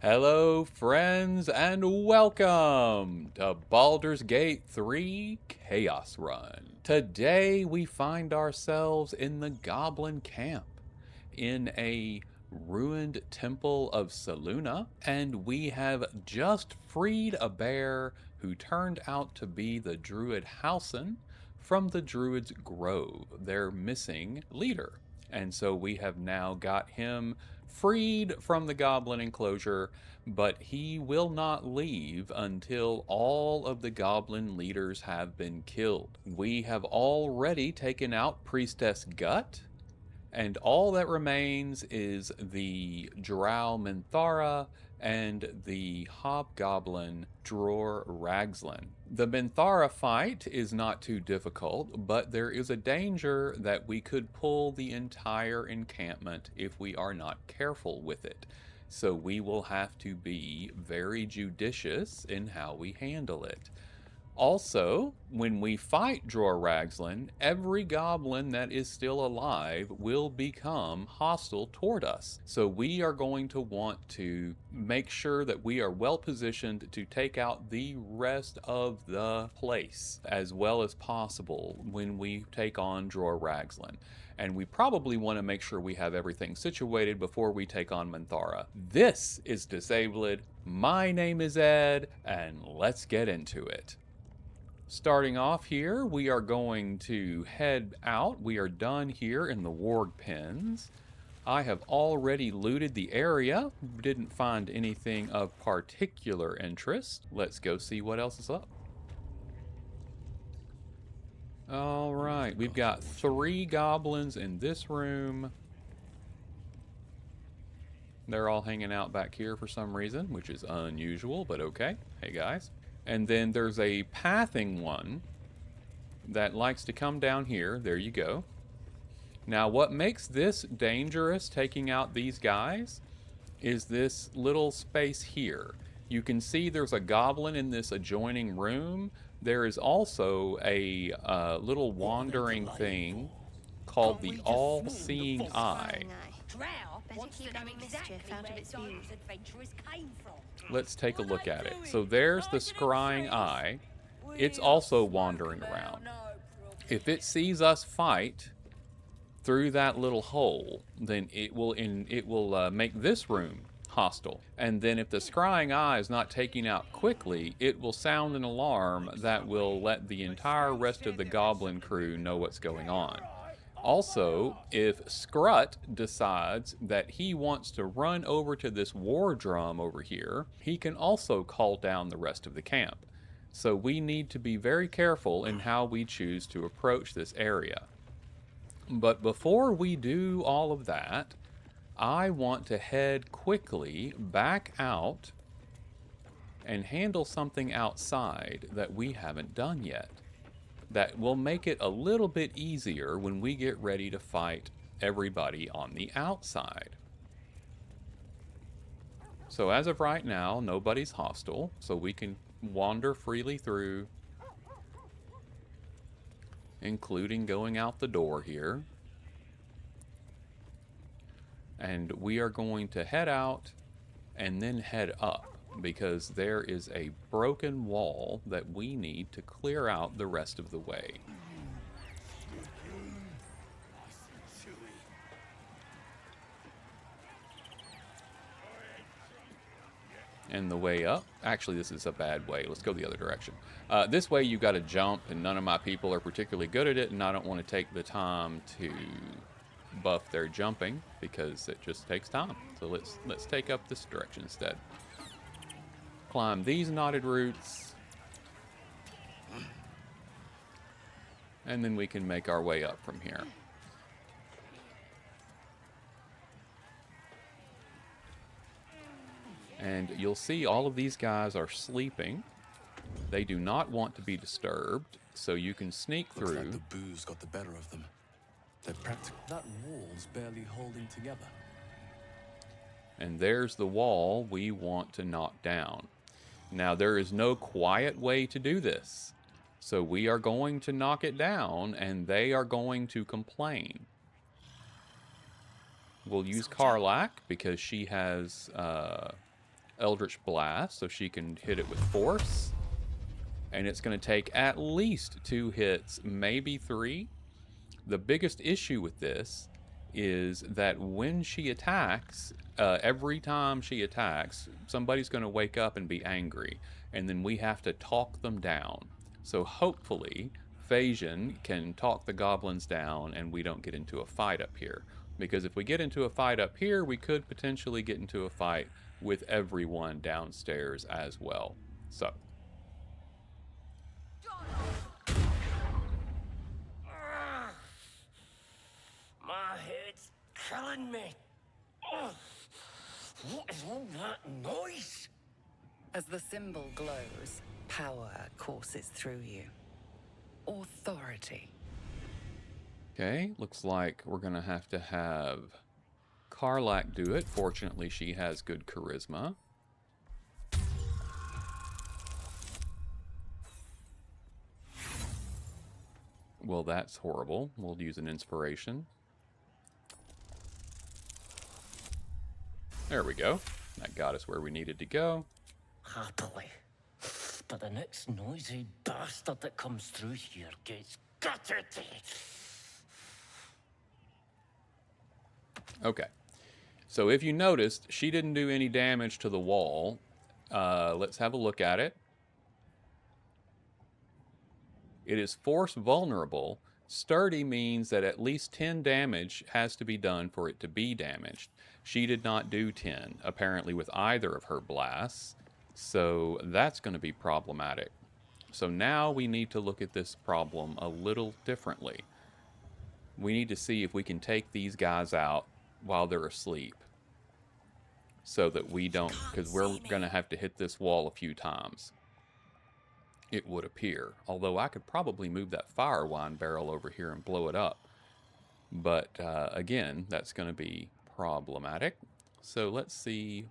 Hello, friends, and welcome to Baldur's Gate 3 Chaos Run. Today we find ourselves in the Goblin Camp in a ruined temple of Saluna, and we have just freed a bear who turned out to be the Druid Housen from the Druid's Grove, their missing leader. And so we have now got him freed from the goblin enclosure, but he will not leave until all of the goblin leaders have been killed. We have already taken out Priestess Gut, and all that remains is the drow Minthara and the hobgoblin Dror Ragzlin. The Minthara fight is not too difficult, but there is a danger that we could pull the entire encampment if we are not careful with it. So we will have to be very judicious in how we handle it. Also, when we fight Dror Ragzlin, every goblin that is still alive will become hostile toward us. So we are going to want to make sure that we are well positioned to take out the rest of the place as well as possible when we take on Dror Ragzlin. And we probably want to make sure we have everything situated before we take on Minthara. This is Disabled. My name is Ed, and let's get into it. Starting off here, we are going to head out. We are done here in the warg pens. I have already looted the area. Didn't find anything of particular interest. Let's go see what else is up. All right, we've got 3 goblins in this room. They're all hanging out back here for some reason, which is unusual, but okay. Hey, guys. And then there's a pathing one that likes to come down here. There you go. Now, what makes this dangerous, taking out these guys, is this little space here. You can see there's a goblin in this adjoining room. There is also a little wandering thing called the All-Seeing Eye. Let's take a look at it. So there's the scrying eye. It's also wandering around. If it sees us fight through that little hole, then it will make this room hostile. And then if the scrying eye is not taken out quickly, it will sound an alarm that will let the entire rest of the goblin crew know what's going on. Also, if Scrut decides that he wants to run over to this war drum over here, he can also call down the rest of the camp. So we need to be very careful in how we choose to approach this area. But before we do all of that, I want to head quickly back out and handle something outside that we haven't done yet. That will make it a little bit easier when we get ready to fight everybody on the outside. So as of right now, nobody's hostile, so we can wander freely through, including going out the door here. And we are going to head out and then head up, because there is a broken wall that we need to clear out the rest of the way. And the way up, actually this is a bad way, let's go the other direction. This way you've got to jump, and none of my people are particularly good at it, and I don't want to take the time to buff their jumping because it just takes time. So let's take up this direction instead. Climb these knotted roots, and then we can make our way up from here. And you'll see all of these guys are sleeping. They do not want to be disturbed, so you can sneak through. Looks like the booze got the better of them. They're practically... That wall's barely holding together. And there's the wall we want to knock down. Now, there is no quiet way to do this. So we are going to knock it down, and they are going to complain. We'll use Karlak because she has Eldritch Blast so she can hit it with force. And it's going to take at least 2 hits, maybe 3. The biggest issue with this is that when she attacks, every time she attacks, somebody's going to wake up and be angry, and then we have to talk them down. So hopefully, Phagian can talk the goblins down and we don't get into a fight up here. Because if we get into a fight up here, we could potentially get into a fight with everyone downstairs as well. So. My head's killing me. What is all that noise? As the symbol glows, power courses through you. Authority. Okay, looks like we're going to have Karlak do it. Fortunately, she has good charisma. Well, that's horrible. We'll use an inspiration. There we go. That got us where we needed to go. Happily. But the next noisy bastard that comes through here gets gutted. Okay. So if you noticed, she didn't do any damage to the wall. Let's have a look at it. It is force vulnerable. Sturdy means that at least 10 damage has to be done for it to be damaged. She did not do 10, apparently, with either of her blasts. So that's going to be problematic. So now we need to look at this problem a little differently. We need to see if we can take these guys out while they're asleep. So that we don't, because we're going to have to hit this wall a few times. It would appear. Although I could probably move that fire wine barrel over here and blow it up. But again, that's going to be problematic. So let's see.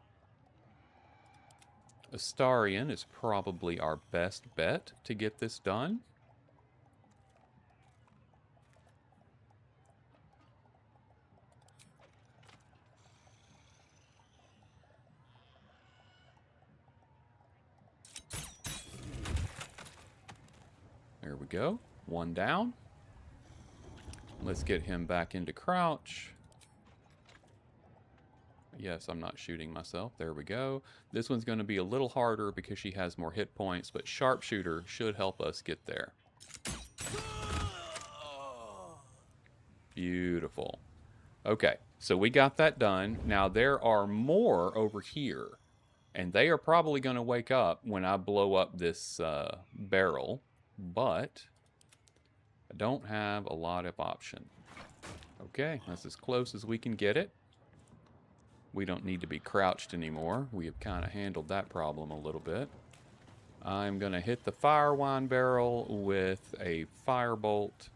Astarion is probably our best bet to get this done. There we go. One down. Let's get him back into crouch. Yes, I'm not shooting myself. There we go. This one's going to be a little harder because she has more hit points, but Sharpshooter should help us get there. Beautiful. Okay, so we got that done. Now there are more over here, and they are probably going to wake up when I blow up this barrel, but I don't have a lot of option. Okay, that's as close as we can get it. We don't need to be crouched anymore. We have kind of handled that problem a little bit. I'm going to hit the fire wine barrel with a firebolt.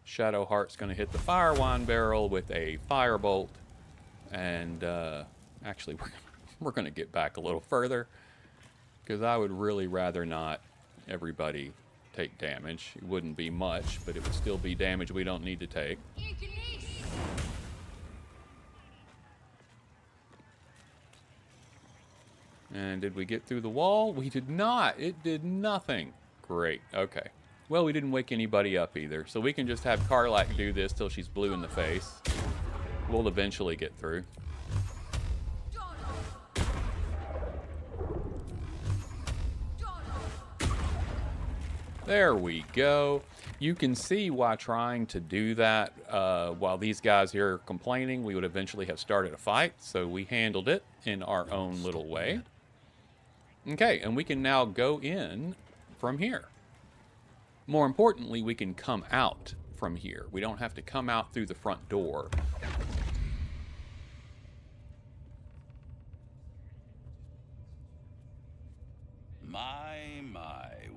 Shadowheart's going to hit the fire wine barrel with a firebolt. And actually, we're going to get back a little further, because I would really rather not everybody take damage. It wouldn't be much, but it would still be damage we don't need to take. And did we get through the wall? We did not. It did nothing. Great. Okay. Well, we didn't wake anybody up either, so we can just have Karlak do this till she's blue in the face. We'll eventually get through. There we go. You can see why trying to do that while these guys here are complaining, we would eventually have started a fight, so we handled it in our own little way. Okay, and we can now go in from here. More importantly, we can come out from here. We don't have to come out through the front door. My,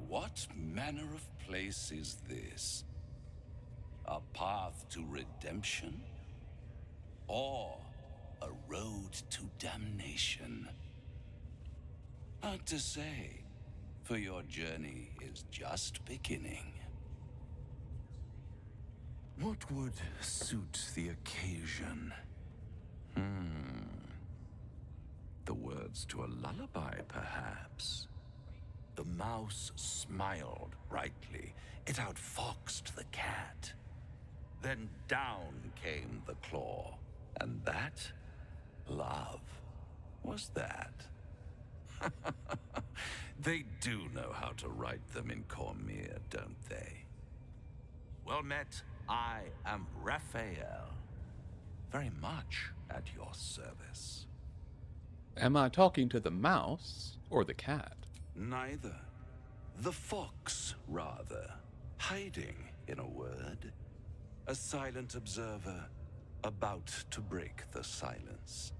what manner of place is this? A path to redemption? Or a road to damnation? Hard to say, for your journey is just beginning. What would suit the occasion? The words to a lullaby, perhaps. The mouse smiled brightly. It outfoxed the cat. Then down came the claw. And that, love, was that. They do know how to write them in Cormier, don't they? Well met, I am Raphael. Very much at your service. Am I talking to the mouse or the cat? Neither. The fox, rather. Hiding, in a word. A silent observer, about to break the silence.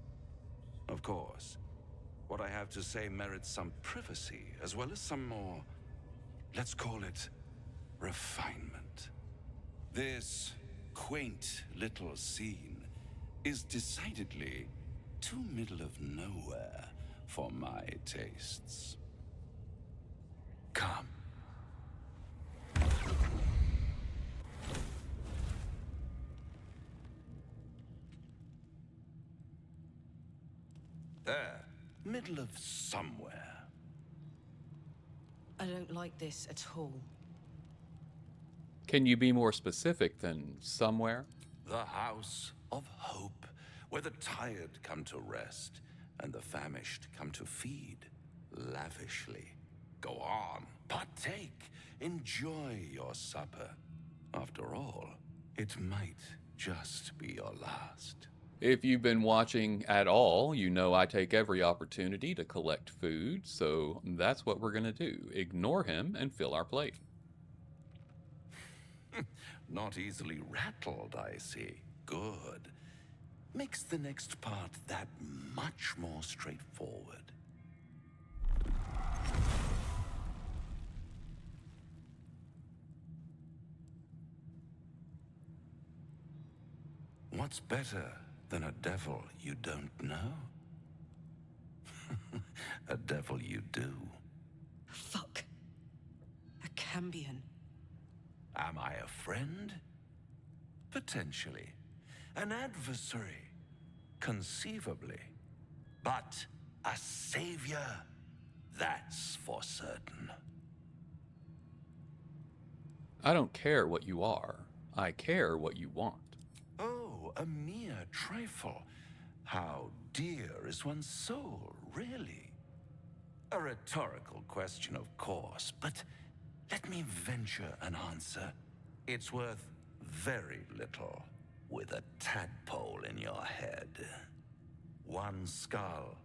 Of course, what I have to say merits some privacy, as well as some more, let's call it, refinement. This quaint little scene is decidedly too middle of nowhere for my tastes. Come. There, middle of somewhere. I don't like this at all. Can you be more specific than somewhere? The house of hope, where the tired come to rest and the famished come to feed lavishly. Go on, partake, enjoy your supper. After all, it might just be your last. If you've been watching at all, you know I take every opportunity to collect food, so that's what we're gonna do. Ignore him and fill our plate. Not easily rattled, I see. Good. Makes the next part that much more straightforward. What's better than a devil you don't know? A devil you do. Fuck. A Cambion. Am I a friend? Potentially. An adversary? Conceivably. But a savior? That's for certain. I don't care what you are. I care what you want. Oh, a mere trifle. How dear is one's soul, really? A rhetorical question, of course, but let me venture an answer. It's worth very little with a tadpole in your head. One skull,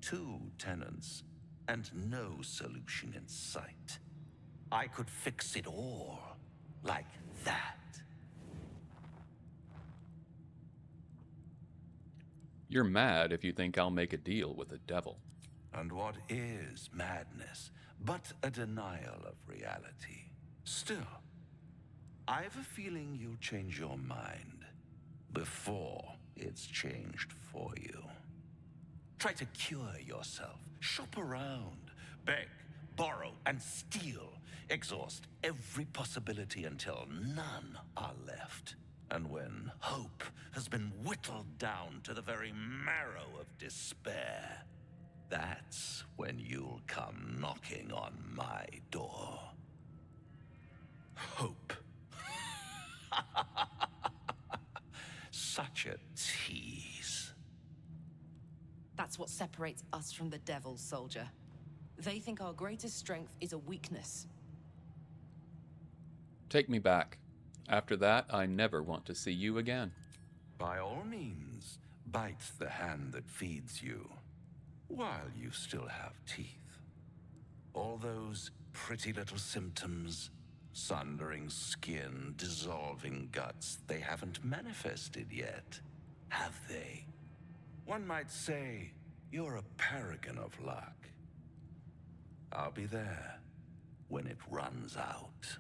two tenants, and no solution in sight. I could fix it all like that. You're mad if you think I'll make a deal with the devil. And what is madness but a denial of reality? Still, I've a feeling you'll change your mind before it's changed for you. Try to cure yourself, shop around, beg, borrow, and steal. Exhaust every possibility until none are left. And when hope has been whittled down to the very marrow of despair, that's when you'll come knocking on my door. Hope. Such a tease. That's what separates us from the devil, soldier. They think our greatest strength is a weakness. Take me back. After that, I never want to see you again. By all means, bite the hand that feeds you, while you still have teeth. All those pretty little symptoms, sundering skin, dissolving guts, they haven't manifested yet, have they? One might say you're a paragon of luck. I'll be there when it runs out.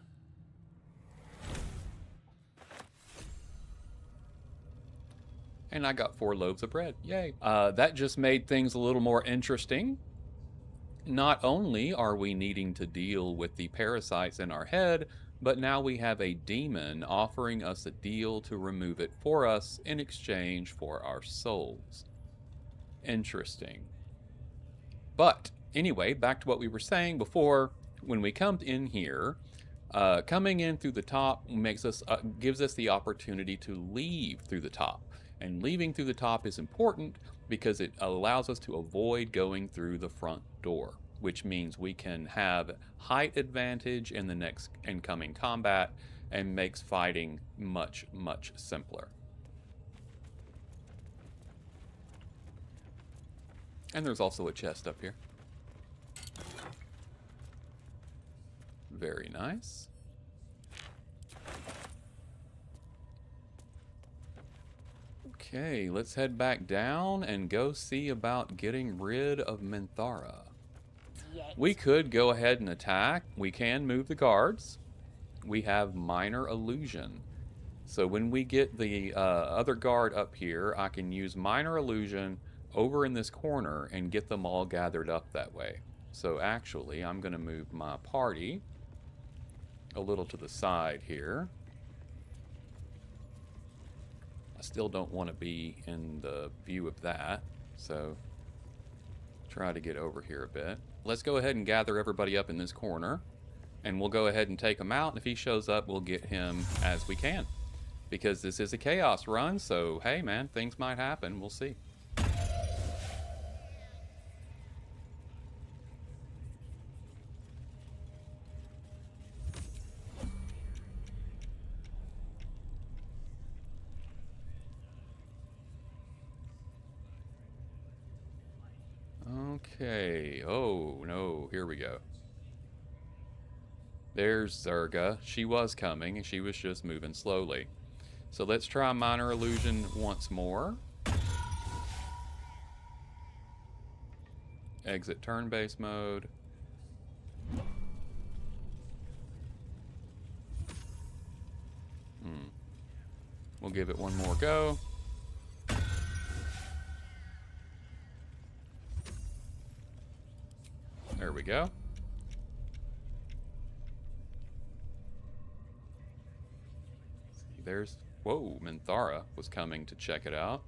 And I got 4 loaves of bread. Yay. That just made things a little more interesting. Not only are we needing to deal with the parasites in our head, but now we have a demon offering us a deal to remove it for us in exchange for our souls. Interesting. But anyway, back to what we were saying before. When we come in here, coming in through the top gives us the opportunity to leave through the top. And leaving through the top is important because it allows us to avoid going through the front door, which means we can have height advantage in the next incoming combat and makes fighting much, much simpler. And there's also a chest up here. Very nice. Okay, let's head back down and go see about getting rid of Minthara. We could go ahead and attack. We can move the guards. We have minor illusion. So when we get the other guard up here, I can use minor illusion over in this corner and get them all gathered up that way. So actually, I'm going to move my party a little to the side here. I still don't want to be in the view of that, so try to get over here a bit. Let's go ahead and gather everybody up in this corner, and we'll go ahead and take him out, and if he shows up, we'll get him as we can. Because this is a chaos run, so hey man, things might happen, we'll see. Okay, oh no, here we go. There's Zerga. She was coming, and she was just moving slowly. So let's try minor illusion once more. Exit turn-based mode. We'll give it one more go. There we go. There's... Whoa, Minthara was coming to check it out.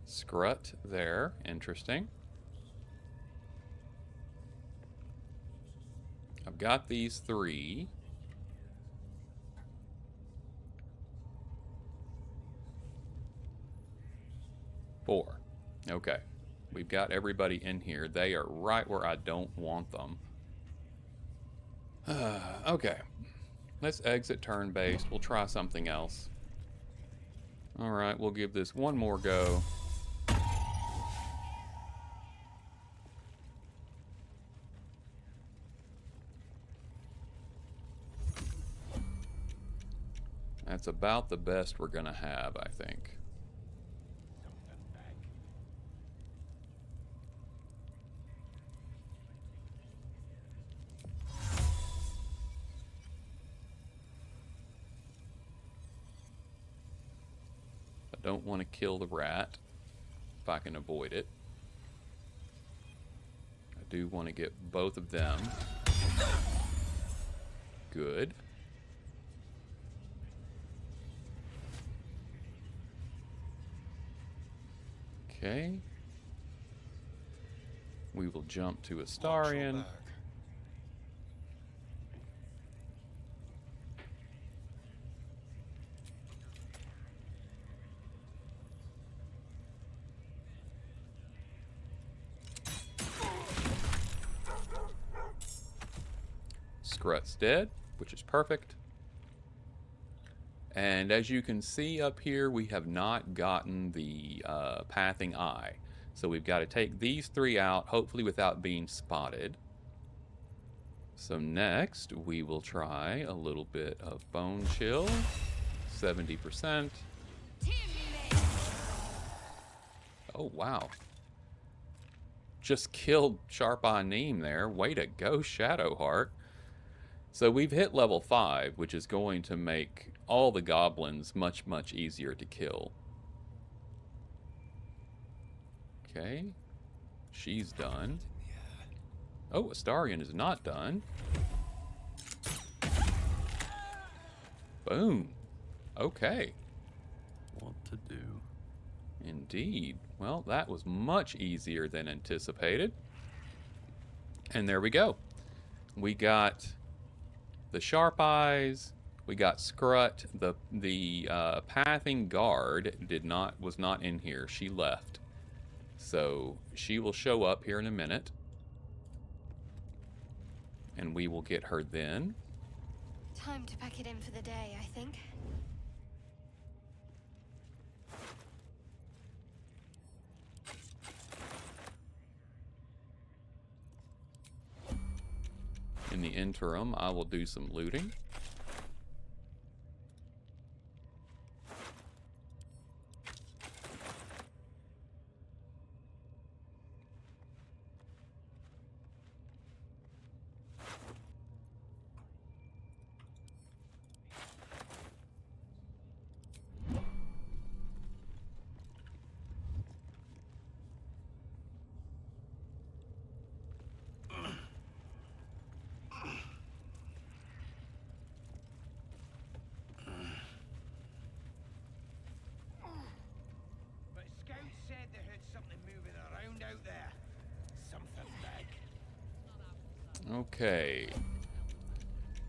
Scrut there. Interesting. I've got these three. Four. Okay. We've got everybody in here. They are right where I don't want them. Okay. Let's exit turn-based. We'll try something else. Alright, we'll give this one more go. That's about the best we're gonna have, I think. I don't want to kill the rat if I can avoid it. I do want to get both of them. Good. Okay. We will jump to Astarion. Scrut's dead, which is perfect. And as you can see up here, we have not gotten the pathing eye. So we've got to take these three out, hopefully without being spotted. So next, we will try a little bit of Bone Chill. 70%. Oh, wow. Just killed Sharp Eye Neem there. Way to go, Shadowheart. So we've hit level 5, which is going to make all the goblins much, much easier to kill. Okay. She's done. Oh, Astarion is not done. Boom. Okay. What to do? Indeed. Well, that was much easier than anticipated. And there we go. We got the Sharp Eyes. We got Scrut. The Pathing Guard was not in here. She left. So she will show up here in a minute. And we will get her then. Time to pack it in for the day, I think. In the interim, I will do some looting. Okay.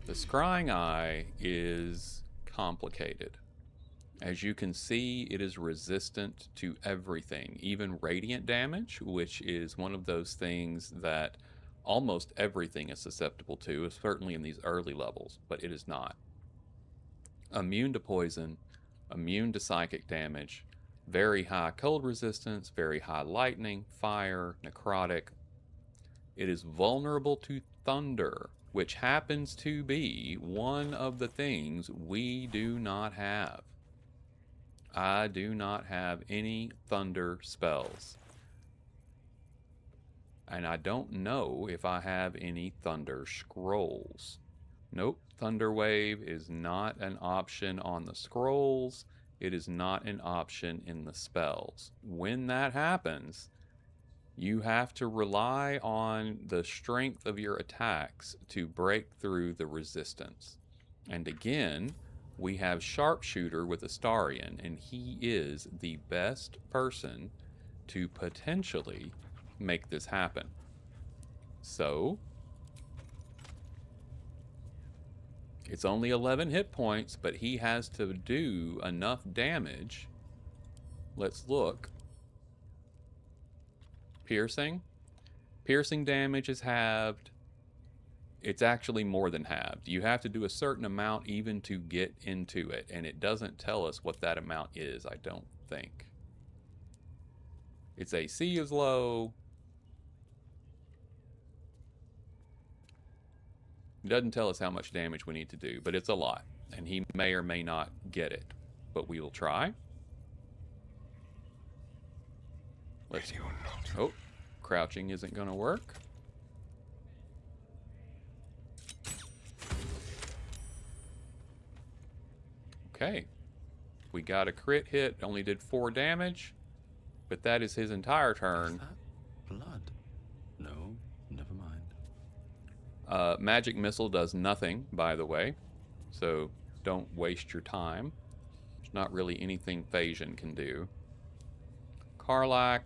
The Scrying Eye is complicated. As you can see, it is resistant to everything, even radiant damage, which is one of those things that almost everything is susceptible to, certainly in these early levels, but it is not. Immune to poison, immune to psychic damage, very high cold resistance, very high lightning, fire, necrotic. It is vulnerable to thunder, which happens to be one of the things we do not have. I do not have any thunder spells. And I don't know if I have any thunder scrolls. Nope, Thunder Wave is not an option on the scrolls. It is not an option in the spells. When that happens, you have to rely on the strength of your attacks to break through the resistance. And again, we have Sharpshooter with Astarion, and he is the best person to potentially make this happen. So, it's only 11 hit points, but he has to do enough damage. Let's look. Piercing. Piercing damage is halved. It's actually more than halved. You have to do a certain amount even to get into it, and it doesn't tell us what that amount is, I don't think. Its AC is low. It doesn't tell us how much damage we need to do, but it's a lot, and he may or may not get it, but we will try. Let's. Oh, crouching isn't going to work. Okay. We got a crit hit, only did 4 damage, but that is his entire turn. Is that blood? No, never mind. Magic Missile does nothing, by the way, so don't waste your time. There's not really anything Phagian can do. Karlach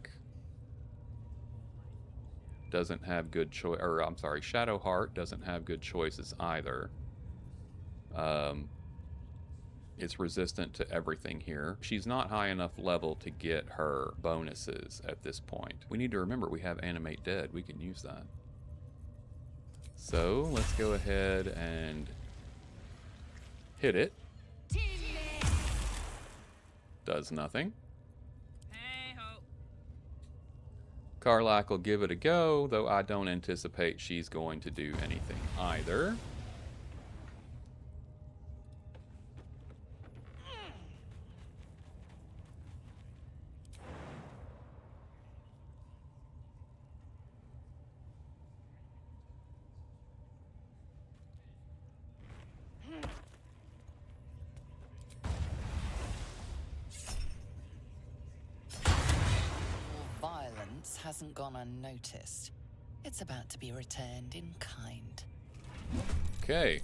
doesn't have good choice, or I'm sorry, Shadowheart doesn't have good choices either. It's resistant to everything here. She's not high enough level to get her bonuses at this point. We need to remember we have Animate Dead. We can use that. So let's go ahead and hit it. Does nothing. Karlach will give it a go, though I don't anticipate she's going to do anything either. Hasn't gone unnoticed. It's about to be returned in kind. Okay.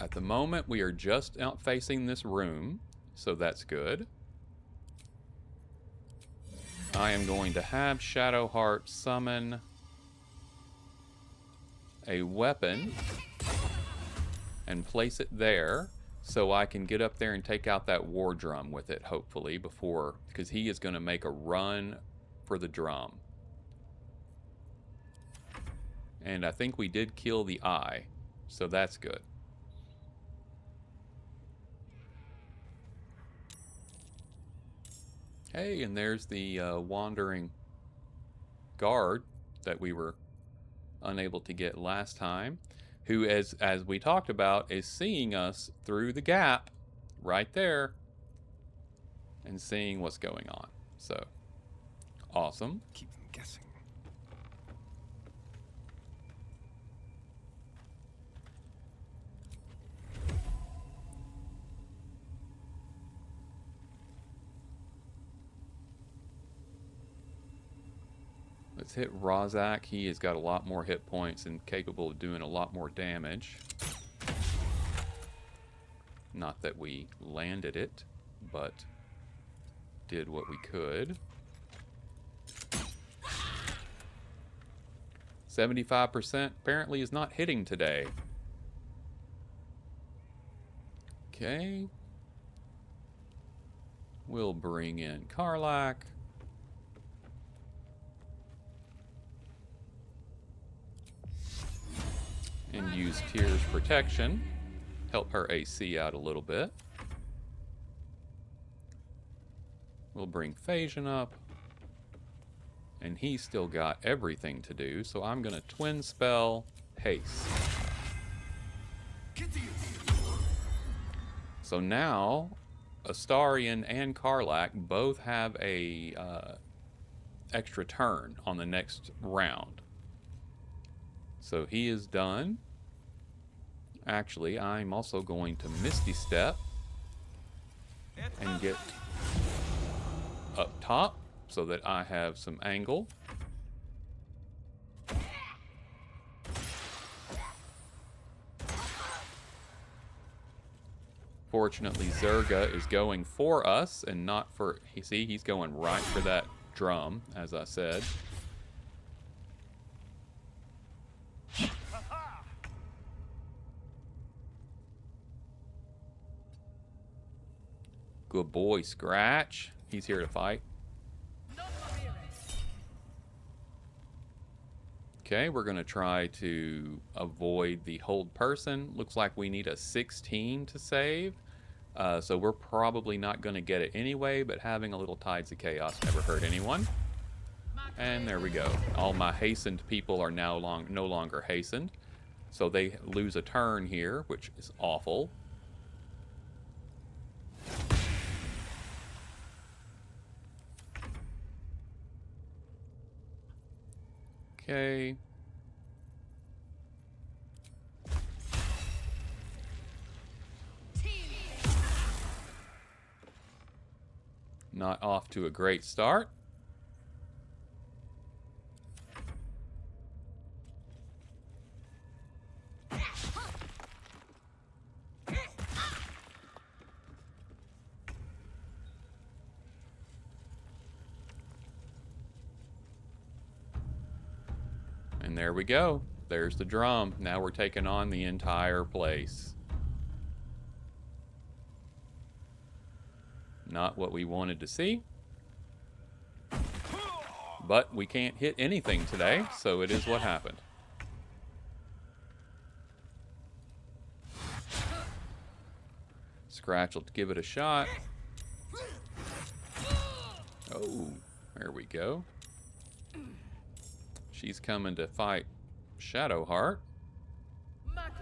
At the moment, we are just out facing this room, so that's good. I am going to have Shadowheart summon a weapon and place it there so I can get up there and take out that war drum with it, hopefully, before, because he is going to make a run for the drum. And I think we did kill the eye, so that's good. Hey, and there's the wandering guard that we were unable to get last time, who, as we talked about, is seeing us through the gap right there and seeing what's going on. So, awesome. Keep them guessing. Let's hit Razak. He has got a lot more hit points and capable of doing a lot more damage. Not that we landed it, but did what we could. 75% apparently is not hitting today. Okay. We'll bring in Karlak. And use Tyr's protection. Help her AC out a little bit. We'll bring Phagian up. And he's still got everything to do, so I'm going to twin spell Haste. So now, Astarion and Karlak both have a extra turn on the next round. So he is done. Actually, I'm also going to Misty Step and get up top so that I have some angle. Fortunately, Zerga is going for us and not for... See, he's going right for that drum, as I said. Good boy, Scratch. He's here to fight. Okay, we're going to try to avoid the hold person. Looks like we need a 16 to save. So we're probably not going to get it anyway, but having a little Tides of Chaos never hurt anyone. And there we go. All my hastened people are now no longer hastened. So they lose a turn here, which is awful. Okay. Not off to a great start. And there we go. There's the drum. Now we're taking on the entire place. Not what we wanted to see. But we can't hit anything today, so it is what happened. Scratch will give it a shot. Oh, there we go. She's coming to fight Shadowheart. There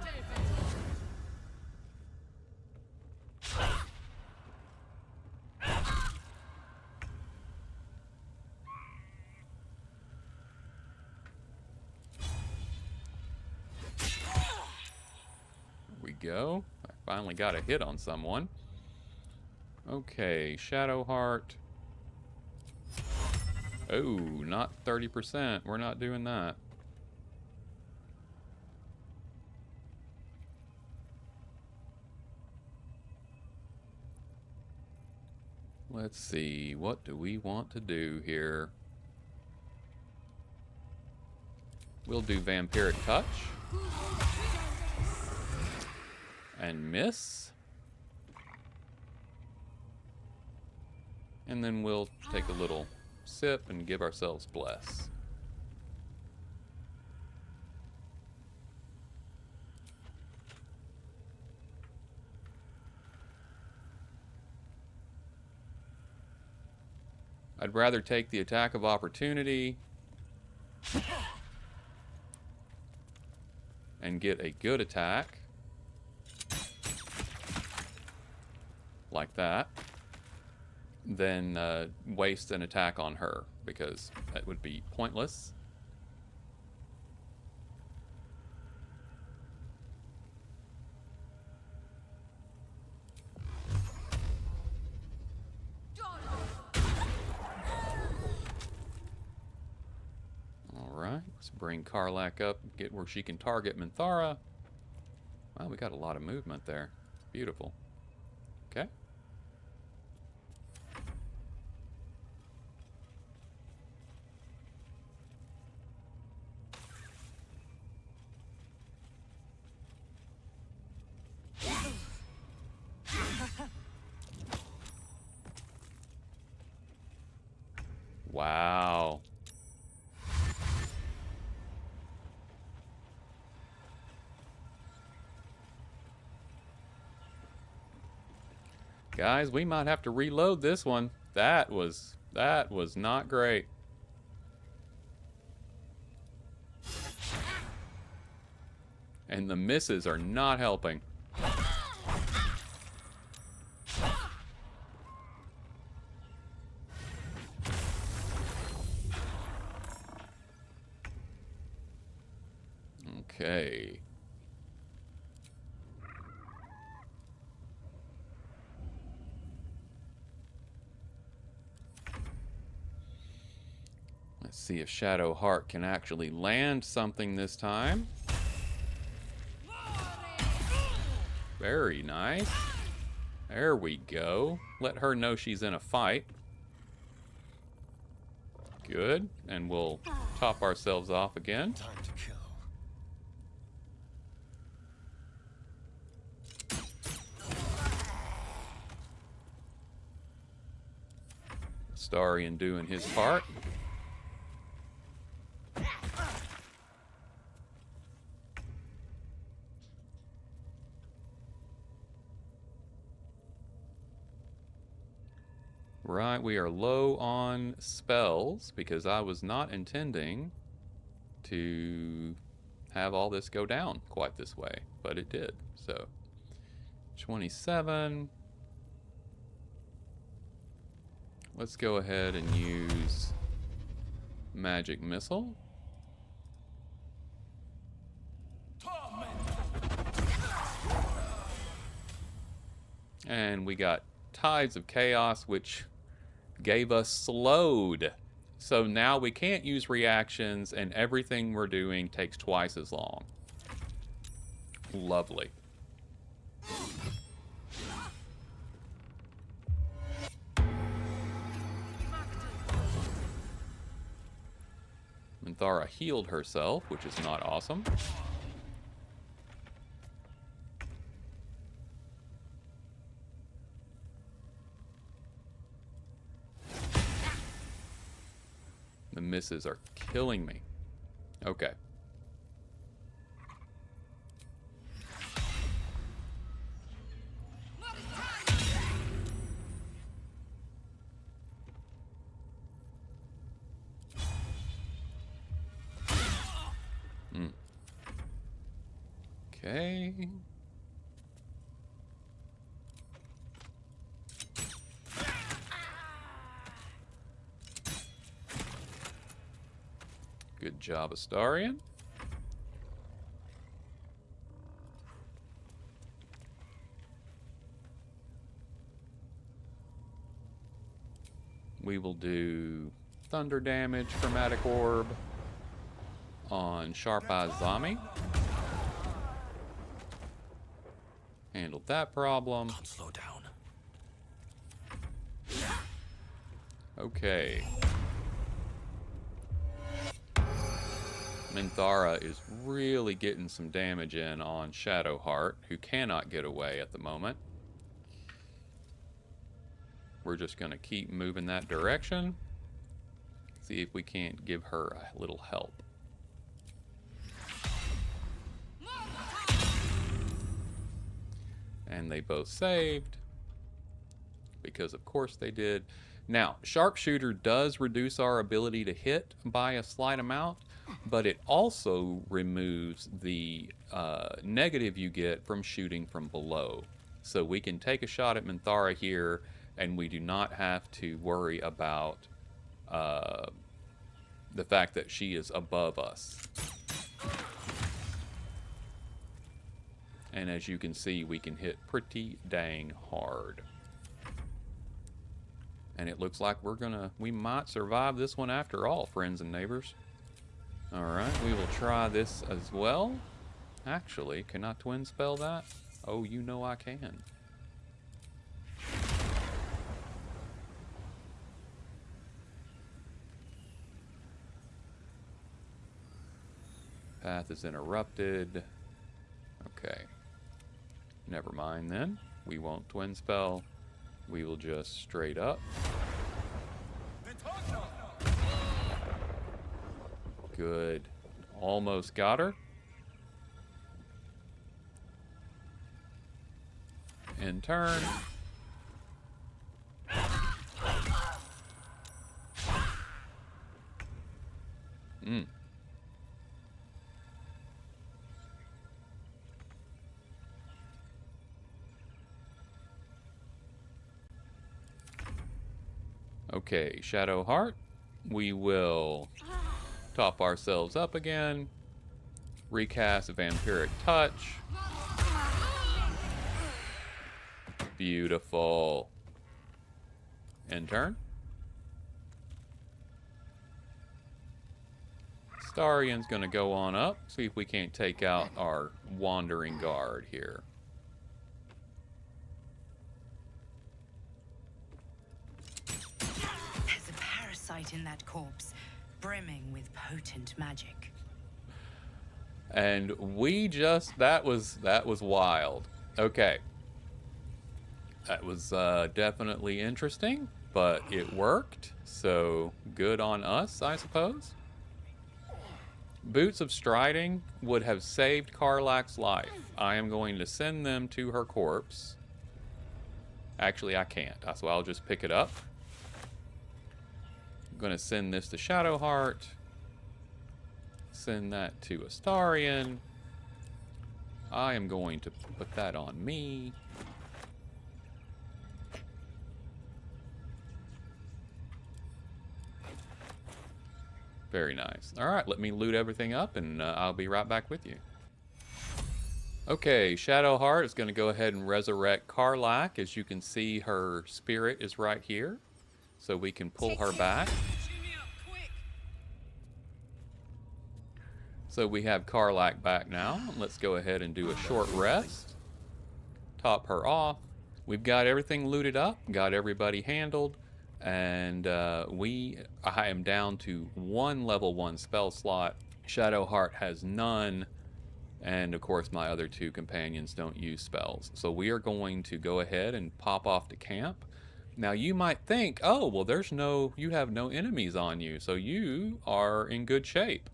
we go. I finally got a hit on someone. Okay, Shadowheart. Oh, not 30%. We're not doing that. Let's see. What do we want to do here? We'll do Vampiric Touch. And miss. And then we'll take a little sip and give ourselves Bless. I'd rather take the attack of opportunity and get a good attack like that than waste an attack on her, because that would be pointless. Alright, let's bring Karlak up, get where she can target Minthara. Wow, we got a lot of movement there. Beautiful. Okay. Wow. Guys, we might have to reload this one. That was not great. And the misses are not helping. Okay. Let's see if Shadow Heart can actually land something this time. Very nice. There we go. Let her know she's in a fight. Good. And we'll top ourselves off again. Time to kill. Starian doing his part. Right, we are low on spells because I was not intending to have all this go down quite this way, but it did. So, 27. Let's go ahead and use Magic Missile. And we got Tides of Chaos, which gave us slowed. So now we can't use reactions, and everything we're doing takes twice as long. Lovely. Minthara healed herself, which is not awesome. The misses are killing me. Okay. Okay. Good job, Astarian. We will do thunder damage, chromatic orb on Sharp Eyes Zami. Handled that problem. Can't slow down. Okay. Minthara is really getting some damage in on Shadowheart, who cannot get away at the moment. We're just going to keep moving that direction. See if we can't give her a little help. And they both saved, because of course they did. Now, Sharpshooter does reduce our ability to hit by a slight amount, but it also removes the negative you get from shooting from below. So we can take a shot at Minthara here, and we do not have to worry about the fact that she is above us. And as you can see, we can hit pretty dang hard. And it looks like we might survive this one after all, friends and neighbors. Alright, we will try this as well. Actually, can I twin spell that? Oh, you know I can. Path is interrupted. Okay. Never mind then. We won't twin spell. We will just straight up. Good. Almost got her. In turn. Okay, Shadowheart. We will top ourselves up again. Recast Vampiric Touch. Beautiful. End turn. Starian's gonna go on up. See if we can't take out our Wandering Guard here. There's a parasite in that corpse, brimming with potent magic. And we just, that was wild. Okay. That was definitely interesting, but it worked. So good on us, I suppose. Boots of Striding would have saved Karlach's life. I am going to send them to her corpse. Actually, I can't. So I'll just pick it up. I'm going to send this to Shadowheart. Send that to Astarion. I am going to put that on me. Very nice. All right, let me loot everything up, and I'll be right back with you. Okay, Shadowheart is going to go ahead and resurrect Karlach. As you can see, her spirit is right here, so we can pull her back. So we have Karlach back now. Let's go ahead and do a short rest. Top her off. We've got everything looted up, got everybody handled. And I am down to 1 level 1 spell slot. Shadowheart has none. And of course my other 2 companions don't use spells. So we are going to go ahead and pop off to camp. Now you might think, oh, well you have no enemies on you, so you are in good shape.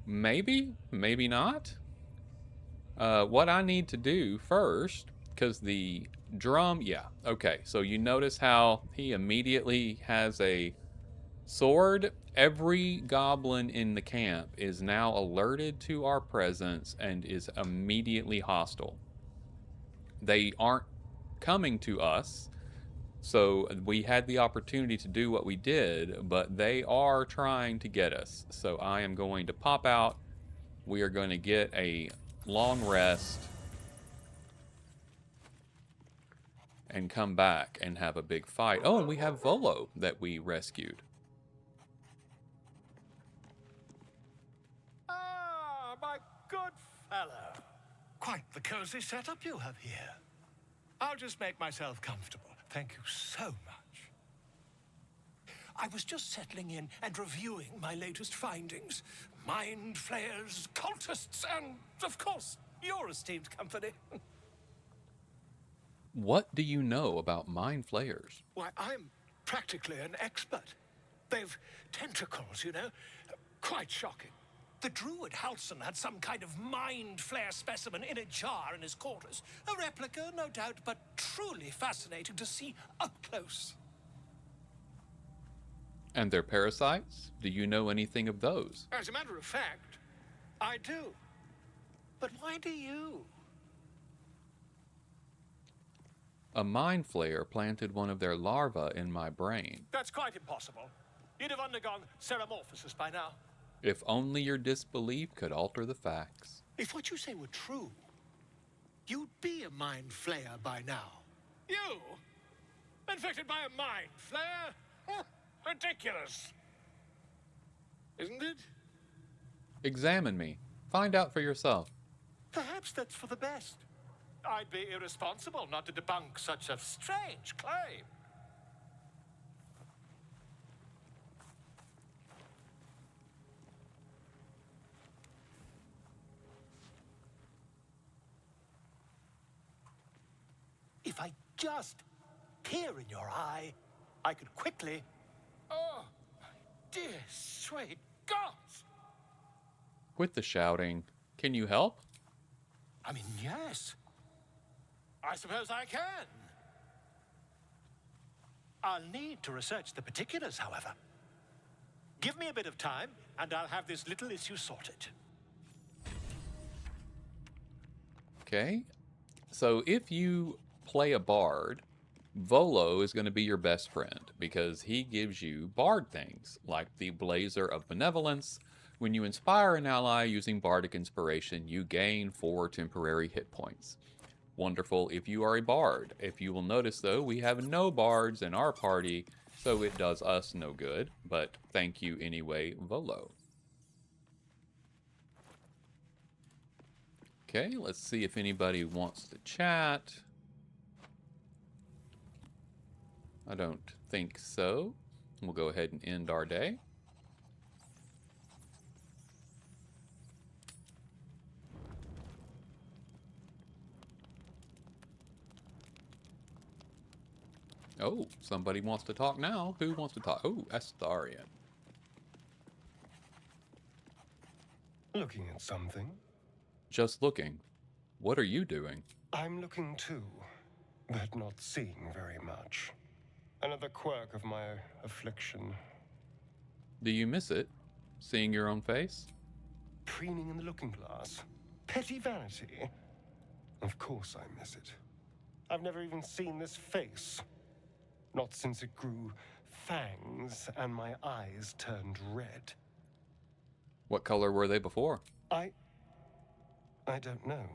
Maybe, maybe not. What I need to do first, because the drum, yeah, okay, so you notice how he immediately has a sword. Every goblin in the camp is now alerted to our presence and is immediately hostile. They aren't coming to us, so we had the opportunity to do what we did, but they are trying to get us. So I am going to pop out. We are going to get a long rest and come back and have a big fight. Oh, and we have Volo that we rescued. Ah, my good fellow. Quite the cozy setup you have here. I'll just make myself comfortable. Thank you so much. I was just settling in and reviewing my latest findings. mind flayers, cultists, and, of course, your esteemed company. What do you know about mind flayers? Why, I'm practically an expert. They've tentacles, you know. Quite shocking. The druid Halson had some kind of mind flayer specimen in a jar in his quarters. A replica, no doubt, but truly fascinating to see up close. And their parasites? Do you know anything of those? As a matter of fact, I do. But why do you? A mind flayer planted one of their larvae in my brain. That's quite impossible. You'd have undergone ceramorphosis by now. If only your disbelief could alter the facts. If what you say were true, you'd be a mind flayer by now. You? Infected by a mind flayer? Huh, ridiculous. Isn't it? Examine me. Find out for yourself. Perhaps that's for the best. I'd be irresponsible not to debunk such a strange claim. If I just peer in your eye, I could quickly... Oh, my dear sweet gods! Quit the shouting. Can you help? I mean, yes. I suppose I can. I'll need to research the particulars, however. Give me a bit of time, and I'll have this little issue sorted. Okay. So if you play a bard, Volo is going to be your best friend because he gives you bard things like the Blazer of Benevolence. When you inspire an ally using bardic inspiration, you gain 4 temporary hit points. Wonderful if you are a bard. If you will notice, though, we have no bards in our party, so it does us no good. But thank you anyway, Volo. Okay, let's see if anybody wants to chat. I don't think so. We'll go ahead and end our day. Oh, somebody wants to talk now. Who wants to talk? Oh, Astarian. Looking at something? Just looking. What are you doing? I'm looking too, but not seeing very much. Another quirk of my affliction. Do you miss it? Seeing your own face? Preening in the looking glass. Petty vanity. Of course I miss it. I've never even seen this face. Not since it grew fangs and my eyes turned red. What color were they before? I don't know.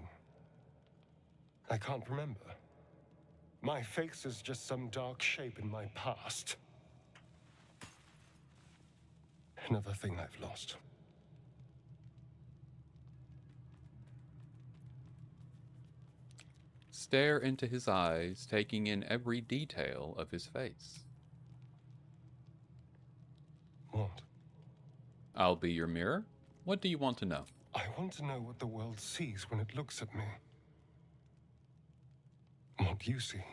I can't remember. My face is just some dark shape in my past. Another thing I've lost. Stare into his eyes, taking in every detail of his face. What? I'll be your mirror. What do you want to know? I want to know what the world sees when it looks at me. What do you see?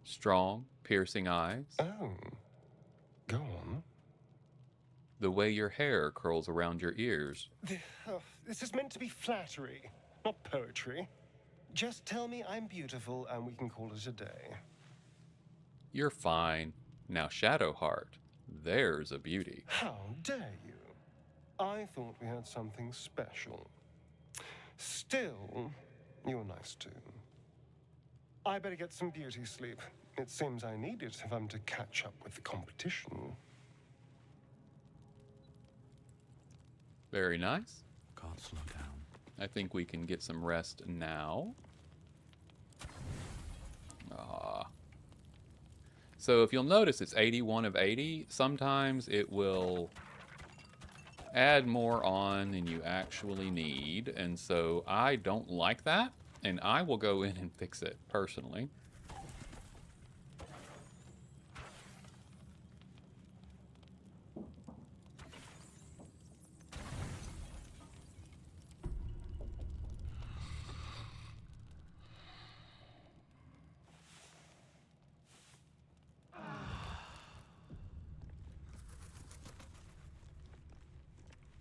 Strong, piercing eyes. Oh. Go on. The way your hair curls around your ears. This is meant to be flattery, not poetry. Just tell me I'm beautiful and we can call it a day. You're fine. Now, Shadowheart, there's a beauty. How dare you? I thought we had something special. Still, you're nice too. I better get some beauty sleep. It seems I need it if I'm to catch up with the competition. Very nice. Can't slow down. I think we can get some rest now. So if you'll notice, it's 81 of 80. Sometimes it will add more on than you actually need. And so I don't like that. And I will go in and fix it personally.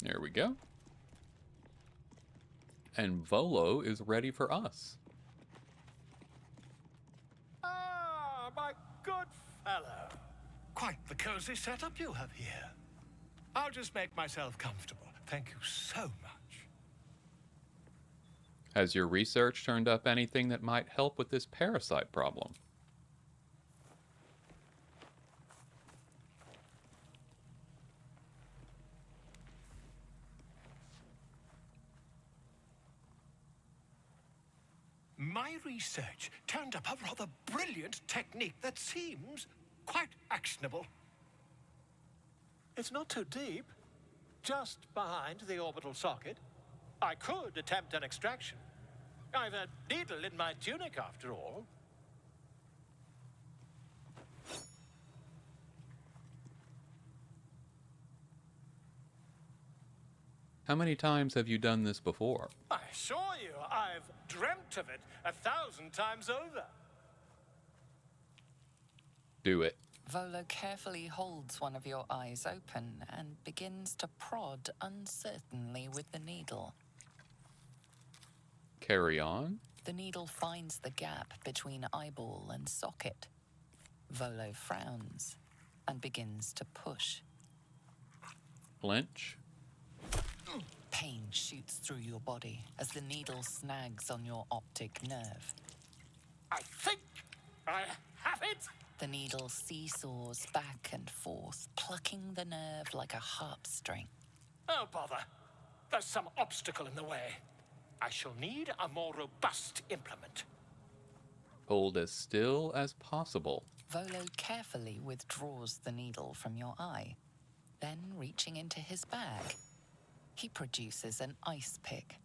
There we go. And Volo is ready for us. Ah, my good fellow. Quite the cozy setup you have here. I'll just make myself comfortable. Thank you so much. Has your research turned up anything that might help with this parasite problem? My research turned up a rather brilliant technique that seems quite actionable. It's not too deep, just behind the orbital socket. I could attempt an extraction. I've a needle in my tunic, after all. How many times have you done this before? I assure you, I've dreamt of it 1,000 times over. Do it. Volo carefully holds one of your eyes open and begins to prod uncertainly with the needle. Carry on. The needle finds the gap between eyeball and socket. Volo frowns and begins to push. Flinch. Pain shoots through your body as the needle snags on your optic nerve. I think I have it. The needle seesaws back and forth, plucking the nerve like a harp string. Oh, bother. There's some obstacle in the way. I shall need a more robust implement. Hold as still as possible. Volo carefully withdraws the needle from your eye. Then, reaching into his bag, he produces an ice pick.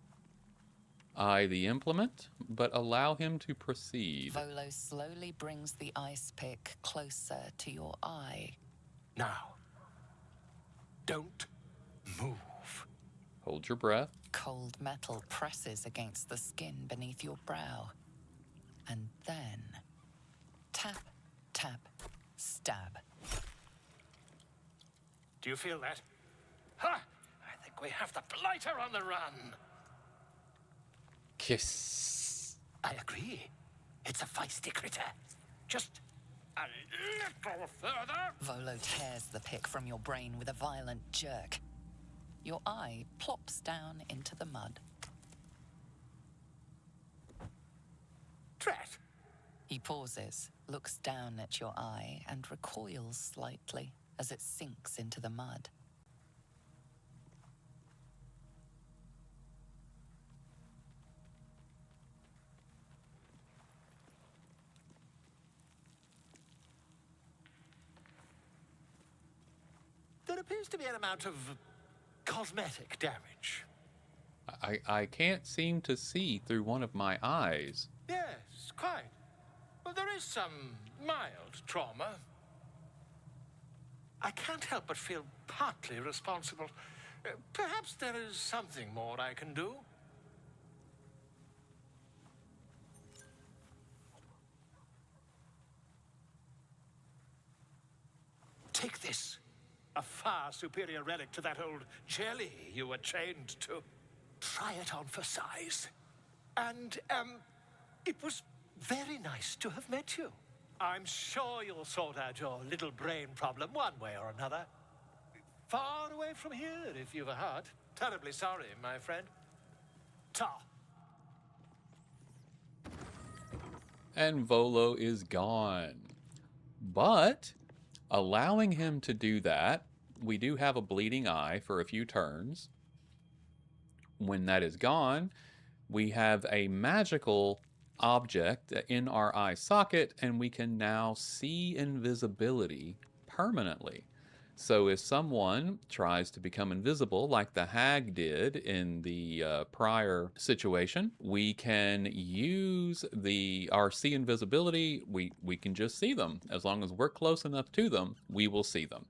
Eye the implement, but allow him to proceed. Volo slowly brings the ice pick closer to your eye. Now, don't move. Hold your breath. Cold metal presses against the skin beneath your brow. And then, tap, tap, stab. Do you feel that? Ha! I think we have the blighter on the run. Kiss. I agree. It's a feisty critter. Just a little further. Volo tears the pick from your brain with a violent jerk. Your eye plops down into the mud. Drat. He pauses, looks down at your eye, and recoils slightly as it sinks into the mud. There appears to be an amount of cosmetic damage. I can't seem to see through one of my eyes. Yes, quite. Well, there is some mild trauma. I can't help but feel partly responsible. Perhaps there is something more I can do. Take this. A far superior relic to that old jelly you were chained to. Try it on for size. And, it was very nice to have met you. I'm sure you'll sort out your little brain problem one way or another. Far away from here, if you've a heart. Terribly sorry, my friend. Ta. And Volo is gone. But allowing him to do that, we do have a bleeding eye for a few turns. When that is gone, we have a magical object in our eye socket, and we can now see invisibility permanently. So if someone tries to become invisible like the hag did in the prior situation, we can use our see invisibility. We can just see them. As long as we're close enough to them, we will see them.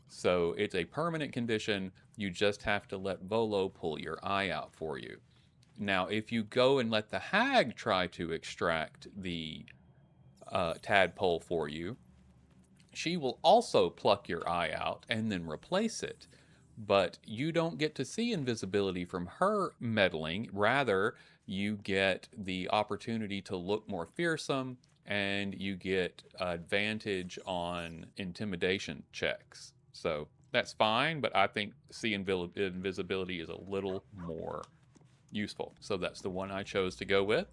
So it's a permanent condition. You just have to let Volo pull your eye out for you. Now, if you go and let the hag try to extract the tadpole for you, she will also pluck your eye out and then replace it. but you don't get to see invisibility from her meddling. Rather, you get the opportunity to look more fearsome, and you get advantage on intimidation checks. So that's fine, but I think invisibility is a little more useful. So that's the one I chose to go with.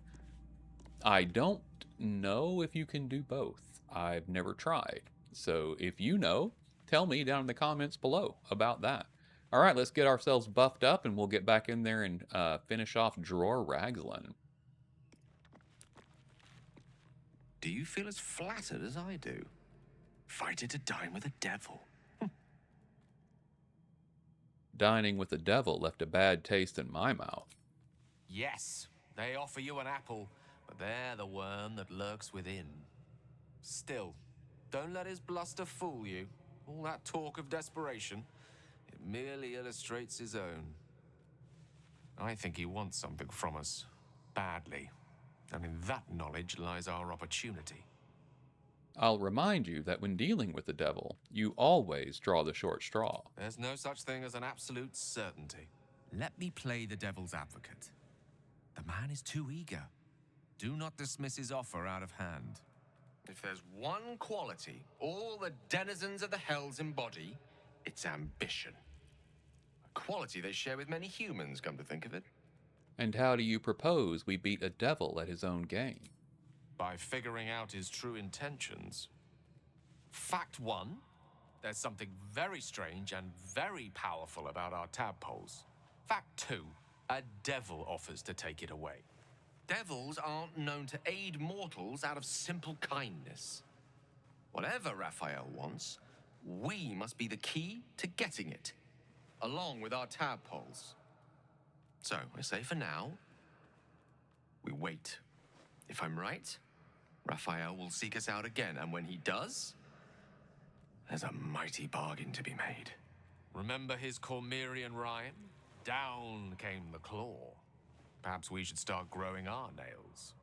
I don't know if you can do both. I've never tried. So if you know, tell me down in the comments below about that. All right, let's get ourselves buffed up and we'll get back in there and finish off Dror Ragzlin. Do you feel as flattered as I do? Fighter to dine with a devil. Dining with the devil left a bad taste in my mouth. Yes, they offer you an apple, but they're the worm that lurks within. Still, don't let his bluster fool you. All that talk of desperation, it merely illustrates his own. I think he wants something from us, badly, and in that knowledge lies our opportunity. I'll remind you that when dealing with the devil, you always draw the short straw. There's no such thing as an absolute certainty. Let me play the devil's advocate. The man is too eager. Do not dismiss his offer out of hand. If there's one quality all the denizens of the hells embody, it's ambition. A quality they share with many humans, come to think of it. And how do you propose we beat a devil at his own game? By figuring out his true intentions. Fact 1, there's something very strange and very powerful about our tadpoles. Fact 2, a devil offers to take it away. Devils aren't known to aid mortals out of simple kindness. Whatever Raphael wants, we must be the key to getting it, along with our tadpoles. So, I say for now, we wait. If I'm right, Raphael will seek us out again, and when he does, there's a mighty bargain to be made. Remember his Cormyrean rhyme? Down came the claw. Perhaps we should start growing our nails.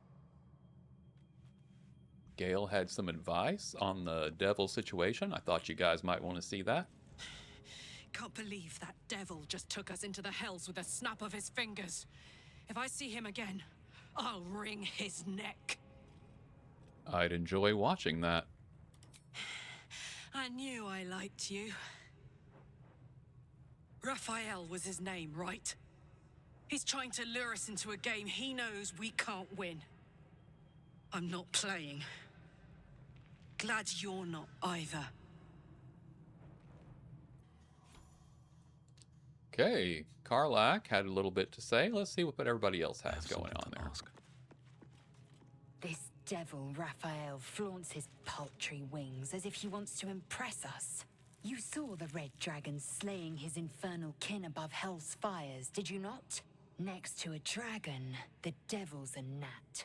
Gale had some advice on the devil situation. I thought you guys might want to see that. Can't believe that devil just took us into the hells with a snap of his fingers. If I see him again, I'll wring his neck. I'd enjoy watching that. I knew I liked you. Raphael was his name, right? He's trying to lure us into a game he knows we can't win. I'm not playing. Glad you're not either. Okay, Karlak had a little bit to say. Let's see what everybody else has going on there. This devil Raphael flaunts his paltry wings as if he wants to impress us. You saw the red dragon slaying his infernal kin above hell's fires, did you not? Next to a dragon, the devil's a gnat.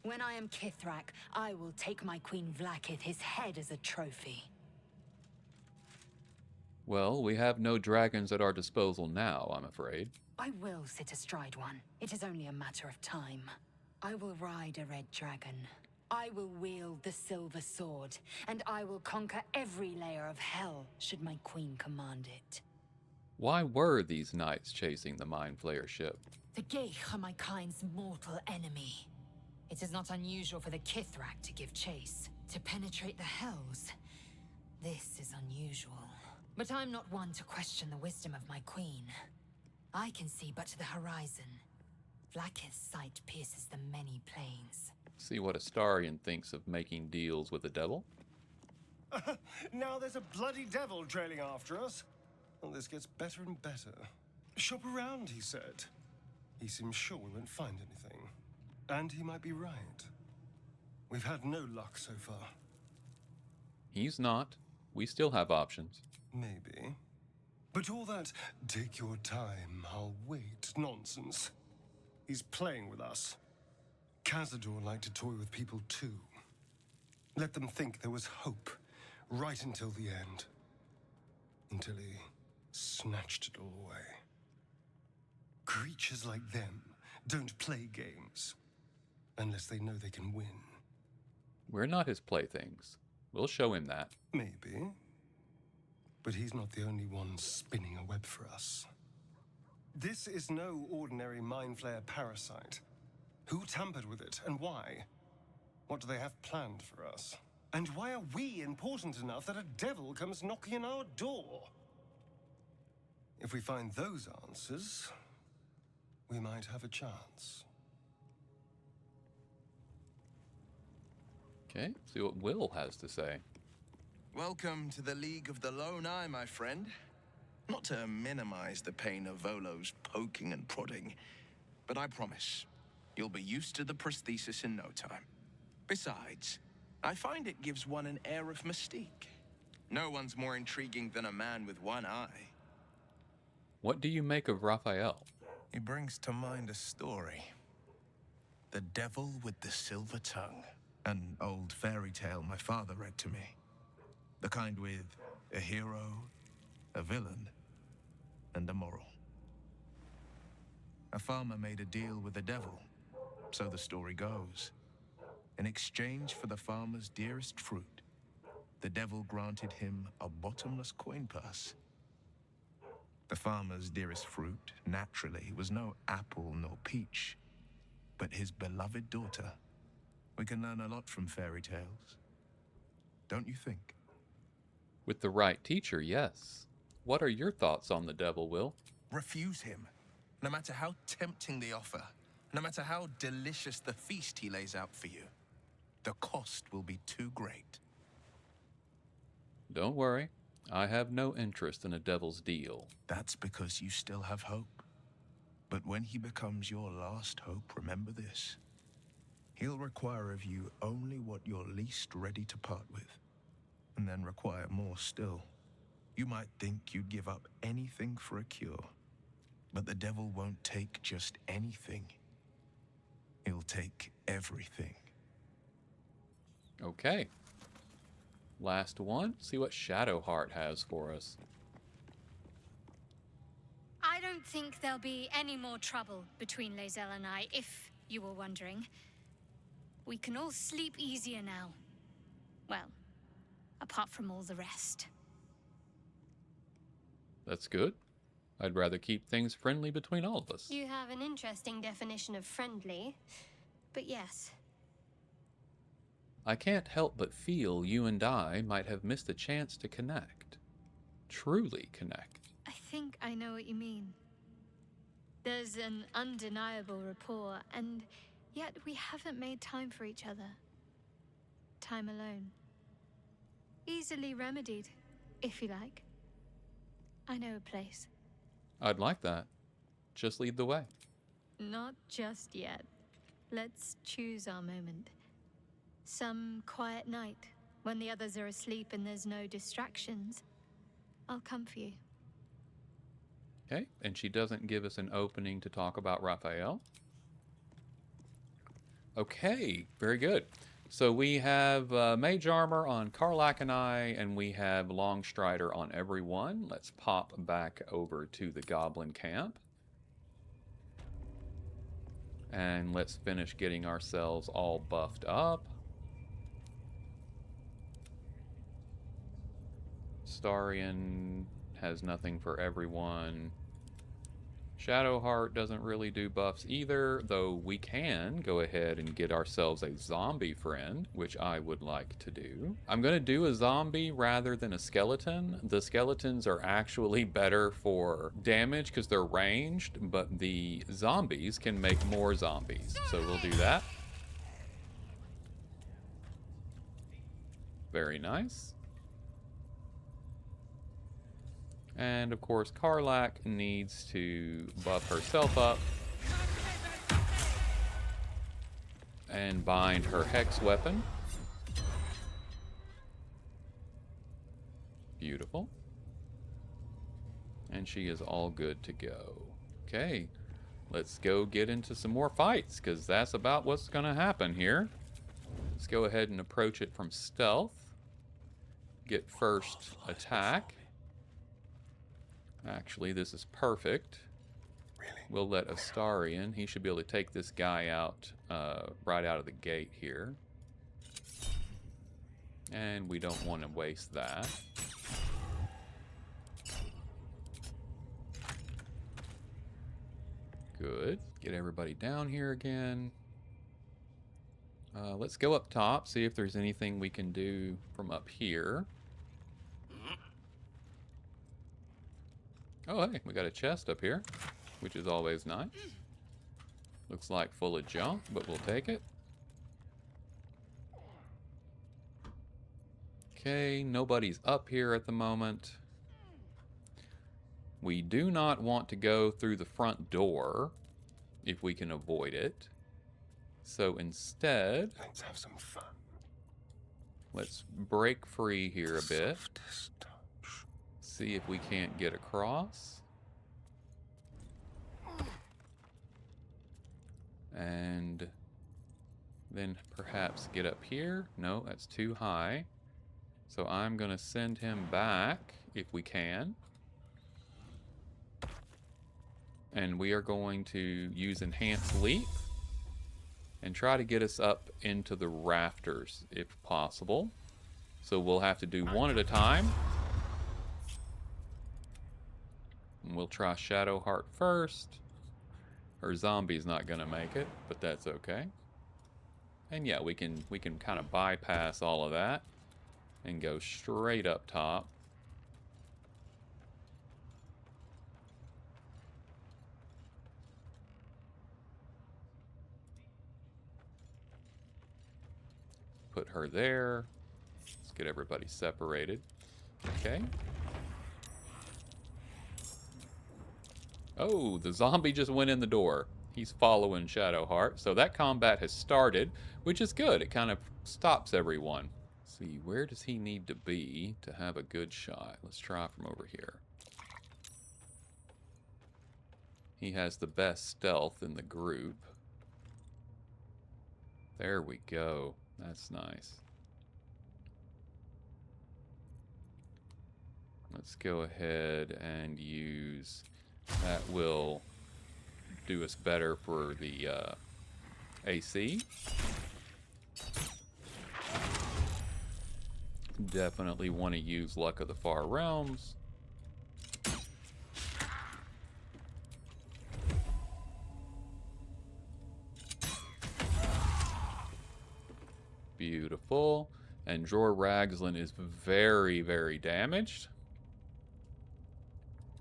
When I am Kithrak, I will take my Queen Vlaakith his head as a trophy. Well, we have no dragons at our disposal now, I'm afraid. I will sit astride one. It is only a matter of time. I will ride a red dragon. I will wield the silver sword, and I will conquer every layer of hell, should my queen command it. Why were these knights chasing the Mind Flayer ship? The Geich are my kind's mortal enemy. It is not unusual for the Kithrak to give chase. To penetrate the hells, this is unusual. But I'm not one to question the wisdom of my queen. I can see but to the horizon. Vlaakith's sight pierces the many planes. See what Astarion thinks of making deals with the devil? Now there's a bloody devil trailing after us. Well, this gets better and better. Shop around, he said. He seems sure we won't find anything. And he might be right. We've had no luck so far. He's not. We still have options. Maybe. But all that, take your time, I'll wait, nonsense. He's playing with us. Cazador liked to toy with people too. Let them think there was hope, right until the end. Until he snatched it all away. Creatures like them don't play games, unless they know they can win. We're not his playthings. We'll show him that. Maybe. But he's not the only one spinning a web for us. This is no ordinary Mind Flayer parasite. Who tampered with it, and why? What do they have planned for us? And why are we important enough that a devil comes knocking on our door? If we find those answers, we might have a chance. Okay, see what Will has to say. Welcome to the League of the Lone Eye, my friend. Not to minimize the pain of Volo's poking and prodding, but I promise, you'll be used to the prosthesis in no time. Besides, I find it gives one an air of mystique. No one's more intriguing than a man with one eye. What do you make of Raphael? He brings to mind a story. The Devil with the Silver Tongue. An old fairy tale my father read to me. The kind with a hero, a villain, and a moral. A farmer made a deal with the devil, so the story goes. In exchange for the farmer's dearest fruit, the devil granted him a bottomless coin purse. The farmer's dearest fruit, naturally, was no apple nor peach, but his beloved daughter. We can learn a lot from fairy tales, don't you think? With the right teacher, yes. What are your thoughts on the devil, Will? Refuse him, no matter how tempting the offer, no matter how delicious the feast he lays out for you. The cost will be too great. Don't worry. I have no interest in a devil's deal. That's because you still have hope. But when he becomes your last hope, remember this. He'll require of you only what you're least ready to part with, and then require more still. You might think you'd give up anything for a cure, but the devil won't take just anything. He'll take everything. Okay. Last one. See what Shadowheart has for us. I don't think there'll be any more trouble between Lae'zel and I, if you were wondering. We can all sleep easier now. Well, apart from all the rest. That's good. I'd rather keep things friendly between all of us. You have an interesting definition of friendly, but yes. I can't help but feel you and I might have missed a chance to connect. Truly connect. I think I know what you mean. There's an undeniable rapport, and yet we haven't made time for each other. Time alone. Easily remedied, if you like. I know a place. I'd like that. Just lead the way. Not just yet. Let's choose our moment. Some quiet night, when the others are asleep and there's no distractions, I'll come for you. Okay, and she doesn't give us an opening to talk about Raphael. Okay, very good. So we have Mage Armor on Karlach and I, and we have Longstrider on everyone. Let's pop back over to the Goblin Camp. And let's finish getting ourselves all buffed up. Starion has nothing for everyone. Shadowheart doesn't really do buffs either, though we can go ahead and get ourselves a zombie friend, which I would like to do. I'm going to do a zombie rather than a skeleton. The skeletons are actually better for damage because they're ranged, but the zombies can make more zombies. So we'll do that. Very nice. And of course, Karlach needs to buff herself up and bind her hex weapon. Beautiful. And she is all good to go. Okay, let's go get into some more fights, because that's about what's going to happen here. Let's go ahead and approach it from stealth. Get first attack. Actually, this is perfect. Really? We'll let Astarion. He should be able to take this guy out right out of the gate here. And we don't want to waste that. Good. Get everybody down here again. Let's go up top, see if there's anything we can do from up here. Oh, hey, we got a chest up here, which is always nice. Looks like full of junk, but we'll take it. Okay, nobody's up here at the moment. We do not want to go through the front door if we can avoid it. So instead, Let's have some fun. Let's break free here a bit. See if we can't get across. And then perhaps get up here. No, that's too high. So I'm going to send him back if we can. And we are going to use Enhanced Leap and try to get us up into the rafters if possible. So we'll have to do one at a time. And we'll try Shadowheart first. Her zombie's not gonna make it, but that's okay. And yeah, we can kind of bypass all of that and go straight up top. Put her there. Let's get everybody separated. Okay. Oh, the zombie just went in the door. He's following Shadowheart. So that combat has started, which is good. It kind of stops everyone. Let's see, where does he need to be to have a good shot? Let's try from over here. He has the best stealth in the group. There we go. That's nice. Let's go ahead and use... That will do us better for the AC. Definitely want to use Luck of the Far Realms. Beautiful. And Dror Ragzlin is very, very damaged.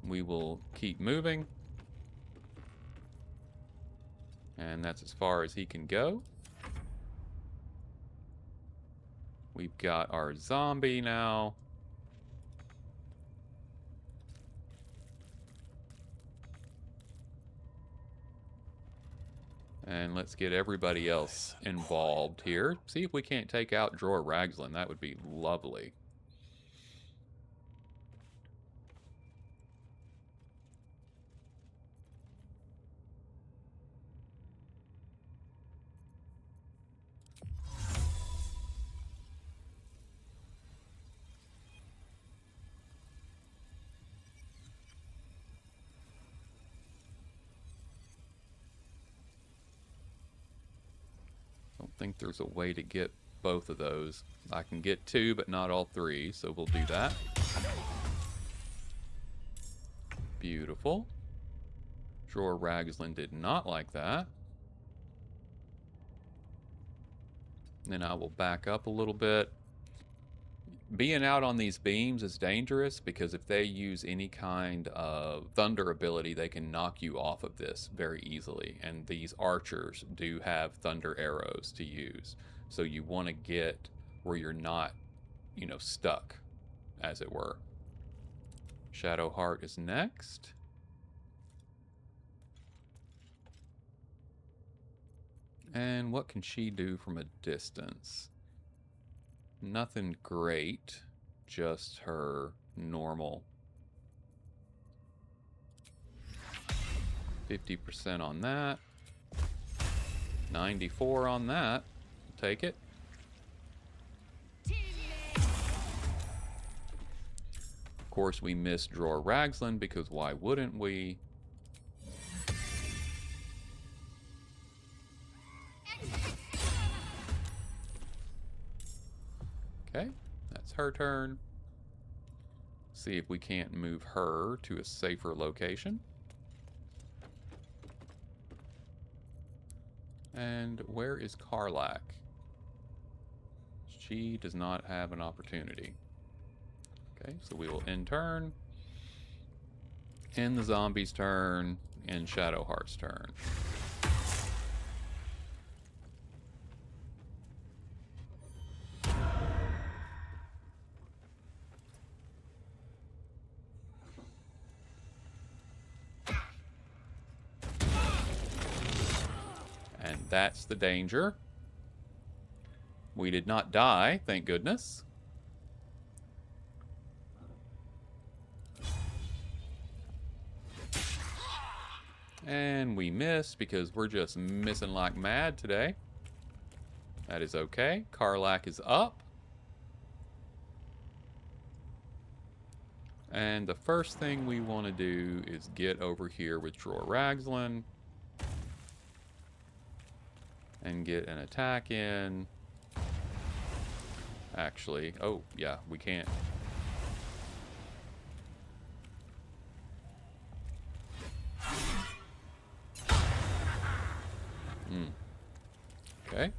We will keep moving. And that's as far as he can go. We've got our zombie now. And let's get everybody else involved here. See if we can't take out Dror Ragzlin. That would be lovely. I think there's a way to get both of those. I can get two, but not all three, so we'll do that. Beautiful. Dror Ragzlin did not like that. Then I will back up a little bit. Being out on these beams is dangerous because if they use any kind of thunder ability, they can knock you off of this very easily. And these archers do have thunder arrows to use. So you want to get where you're not, you know, stuck, as it were. Shadowheart is next. And what can she do from a distance? Nothing great, just her normal. 50% on that. 94 on that. Take it. Of course, we missed Dror Ragzlin because why wouldn't we? Okay, that's her turn. See if we can't move her to a safer location. And where is Karlak? She does not have an opportunity. Okay, so we will end turn, end the zombie's turn, end Shadowheart's turn. And that's the danger. We did not die, thank goodness. And we miss because we're just missing like mad today. That is okay. Karlak is up. And the first thing we want to do is get over here with Dror Ragzlin and get an attack in. Actually, oh yeah, we can't. Okay.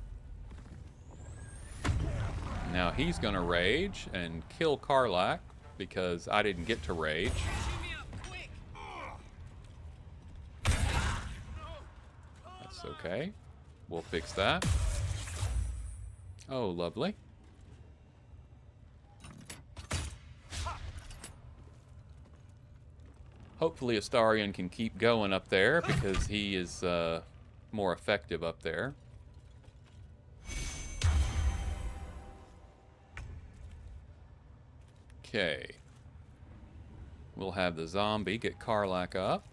Now he's gonna rage and kill Karlak because I didn't get to rage. That's okay. We'll fix that. Oh, lovely. Hopefully Astarion can keep going up there because he is more effective up there. Okay. We'll have the zombie get Karlak up.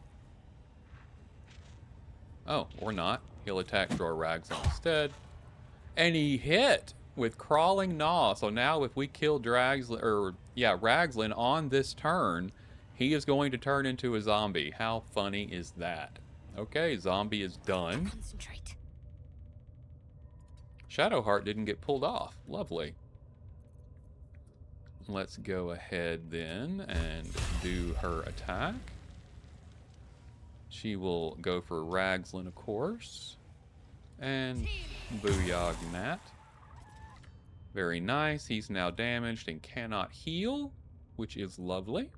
Oh, or not. He'll attack Dror Ragzlin instead. And he hit with Crawling Gnaw. So now if we kill Ragzlin on this turn, he is going to turn into a zombie. How funny is that? Okay, zombie is done. Concentrate. Shadowheart didn't get pulled off. Lovely. Let's go ahead then and do her attack. She will go for Ragzlin, of course. And booyah Gnat. Very nice. He's now damaged and cannot heal, which is lovely.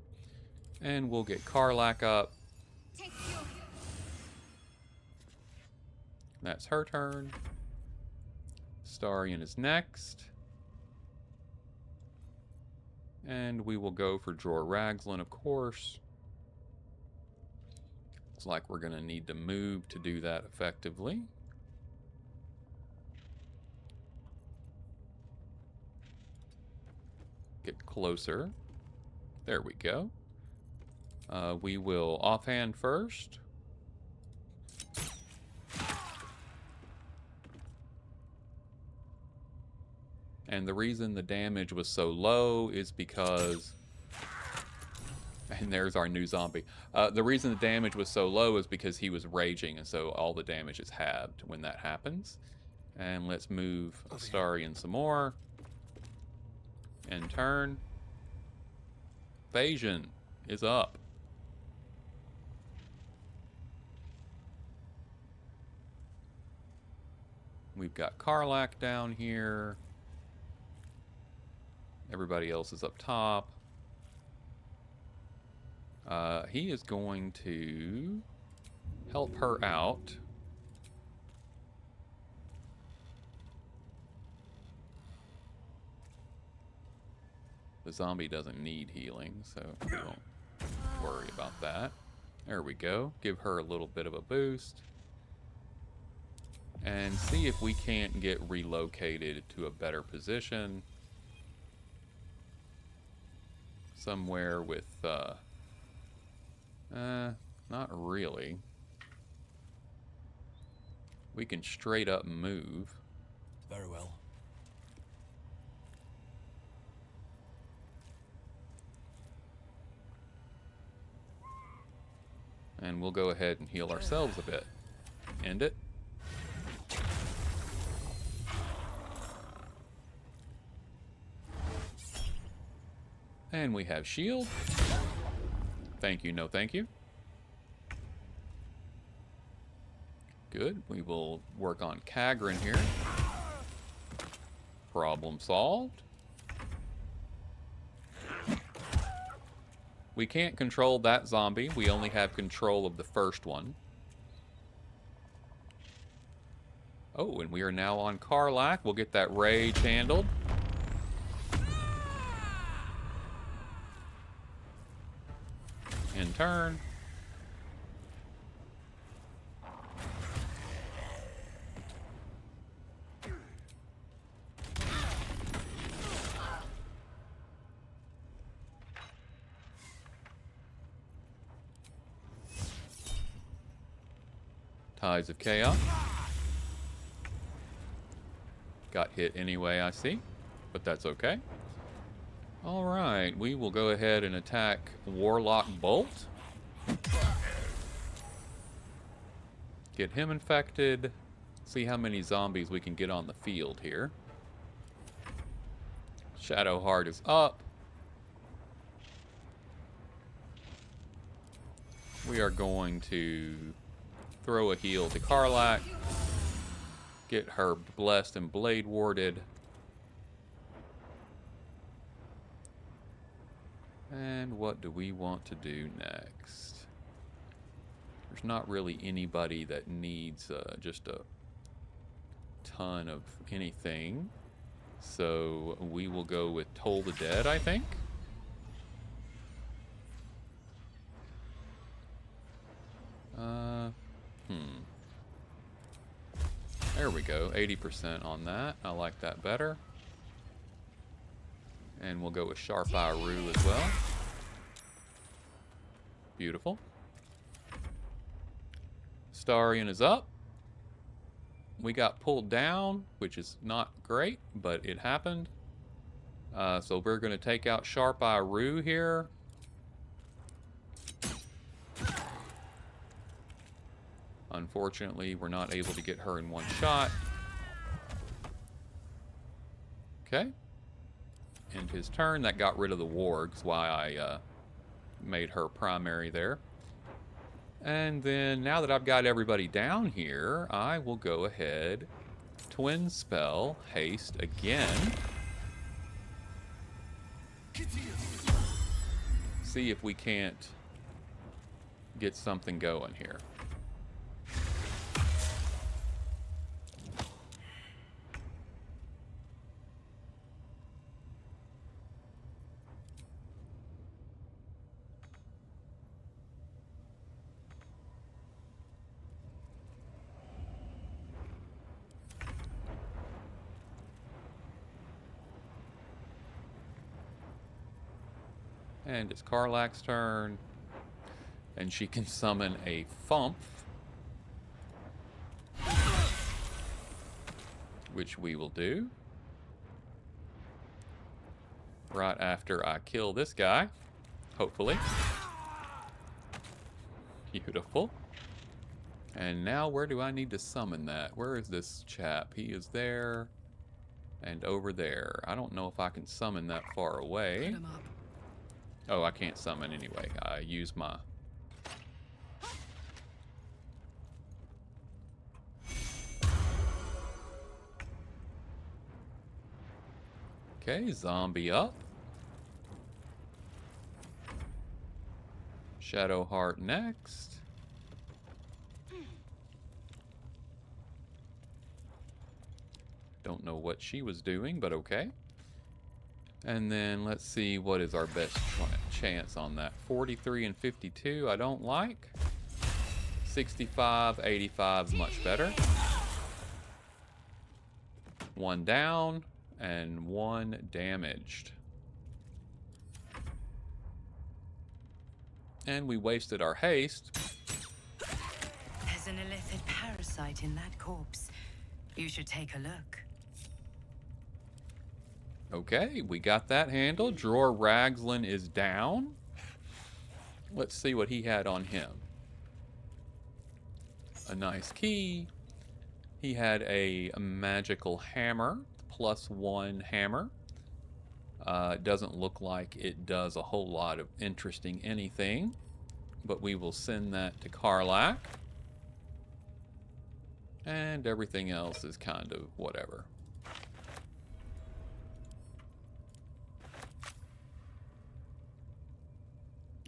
And we'll get Karlak up. That's her turn. Astarion is next. And we will go for Dror Ragzlin, of course. Looks like we're going to need to move to do that effectively. Get closer. There we go. We will offhand first. And the reason the damage was so low is because... And there's our new zombie. The reason the damage was so low is because he was raging, and so all the damage is halved when that happens. And let's move Astarion some more. And turn. Phagian is up. We've got Karlak down here. Everybody else is up top. He is going to help her out. The zombie doesn't need healing, so we won't worry about that. There we go. Give her a little bit of a boost. And see if we can't get relocated to a better position. Somewhere with, not really. We can straight up move. Very well. And we'll go ahead and heal ourselves a bit. End it. And we have shield. Thank you, no thank you. Good. We will work on Kagrin here. Problem solved. We can't control that zombie. We only have control of the first one. Oh, and we are now on Karlach. We'll get that rage handled. In turn. Tides of Chaos. Got hit anyway, I see. But that's okay. Alright, we will go ahead and attack Warlock Bolt. Get him infected. See how many zombies we can get on the field here. Shadowheart is up. We are going to throw a heal to Karlach. Get her blessed and blade warded. And what do we want to do next? There's not really anybody that needs just a ton of anything. So we will go with Toll the Dead, I think. There we go, 80% on that. I like that better. And we'll go with Sharp Eye Rue as well. Beautiful. Starion is up. We got pulled down, which is not great, but it happened. So we're going to take out Sharp Eye Rue here. Unfortunately, we're not able to get her in one shot. Okay. End his turn. That got rid of the wargs, why I made her primary there. And then, now that I've got everybody down here, I will go ahead, Twin Spell, Haste again. See if we can't get something going here. And it's Karlach's turn. And she can summon a Thump. Which we will do. Right after I kill this guy. Hopefully. Beautiful. And now where do I need to summon that? Where is this chap? He is there. And over there. I don't know if I can summon that far away. Oh, I can't summon anyway. I use my... Okay, zombie up. Shadowheart next. Don't know what she was doing, but okay. And then let's see what is our best chance on that. 43 and 52 I don't like. 65, 85 is much better. One down and one damaged. And we wasted our haste. There's an illithid parasite in that corpse. You should take a look. Okay, we got that handled. Dror Ragzlin is down. Let's see what he had on him. A nice key. He had a magical hammer, +1 hammer. It doesn't look like it does a whole lot of interesting anything, but we will send that to Karlach. And everything else is kind of whatever.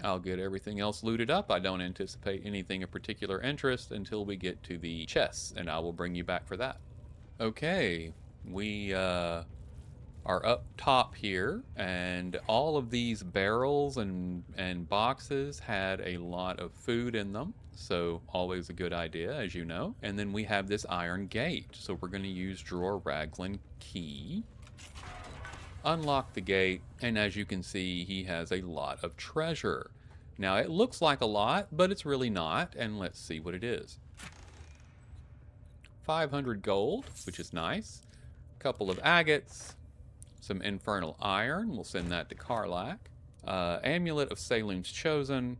I'll get everything else looted up. I don't anticipate anything of particular interest until we get to the chests, and I will bring you back for that. Okay, we are up top here, and all of these barrels and boxes had a lot of food in them, so always a good idea, as you know. And then we have this iron gate, so we're going to use Dror Ragzlin key. Unlock the gate, and as you can see, he has a lot of treasure. Now, it looks like a lot, but it's really not, and let's see what it is. 500 gold, which is nice. A couple of agates. Some infernal iron. We'll send that to Karlach. Amulet of Saloon's Chosen.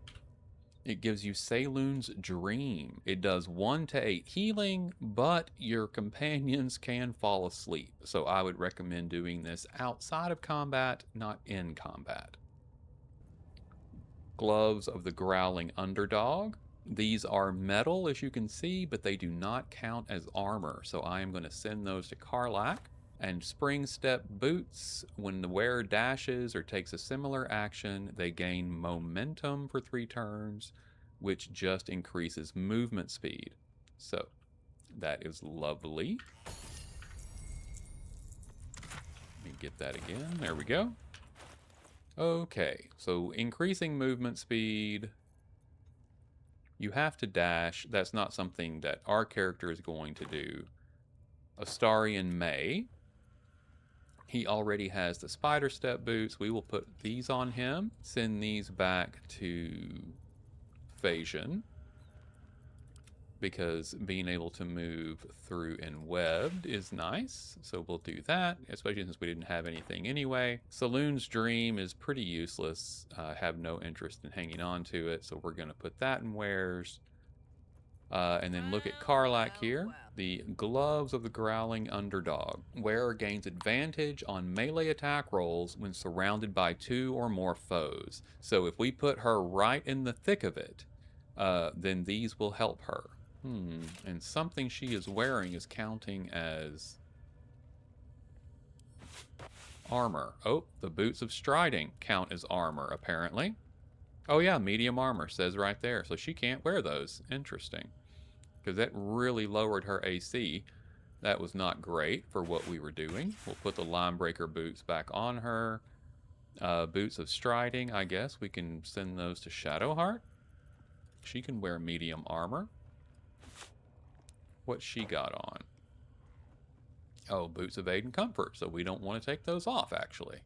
It gives you Saloon's Dream. It does 1 to 8 healing, but your companions can fall asleep. So I would recommend doing this outside of combat, not in combat. Gloves of the Growling Underdog. These are metal, as you can see, but they do not count as armor. So I am going to send those to Karlach. And Spring Step Boots, when the wearer dashes or takes a similar action, they gain momentum for 3 turns, which just increases movement speed. So, that is lovely. Let me get that again. There we go. Okay, so increasing movement speed. You have to dash. That's not something that our character is going to do. Astarion may. He already has the Spider Step boots. We will put these on him. Send these back to Phagian, because being able to move through and webbed is nice. So we'll do that, especially since we didn't have anything anyway. Saloon's Dream is pretty useless. I have no interest in hanging on to it, so we're going to put that in wares. And then look at Karlach here. The Gloves of the Growling Underdog. Wearer gains advantage on melee attack rolls when surrounded by 2 or more foes. So if we put her right in the thick of it, then these will help her. And something she is wearing is counting as armor. Oh, the Boots of Striding count as armor, apparently. Oh yeah, medium armor says right there. So she can't wear those. Interesting. Because that really lowered her AC. That was not great for what we were doing. We'll put the Linebreaker boots back on her. Boots of Striding, I guess. We can send those to Shadowheart. She can wear medium armor. What's she got on? Oh, Boots of Aid and Comfort. So we don't want to take those off, actually.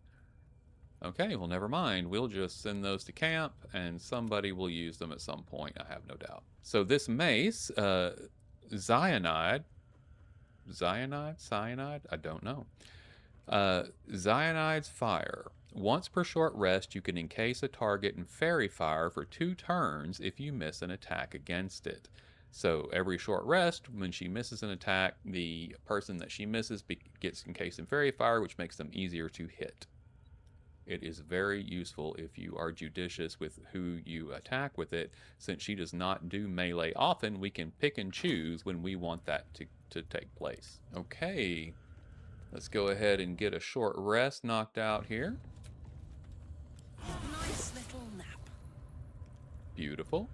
Okay, well, never mind. We'll just send those to camp, and somebody will use them at some point, I have no doubt. So this mace, Cyanide? I don't know. Cyanide's Fire. Once per short rest, you can encase a target in fairy fire for 2 turns if you miss an attack against it. So every short rest, when she misses an attack, the person that she misses gets encased in fairy fire, which makes them easier to hit. It is very useful if you are judicious with who you attack with it. Since she does not do melee often, we can pick and choose when we want that to take place. Okay, let's go ahead and get a short rest knocked out here. Nice little nap. Beautiful.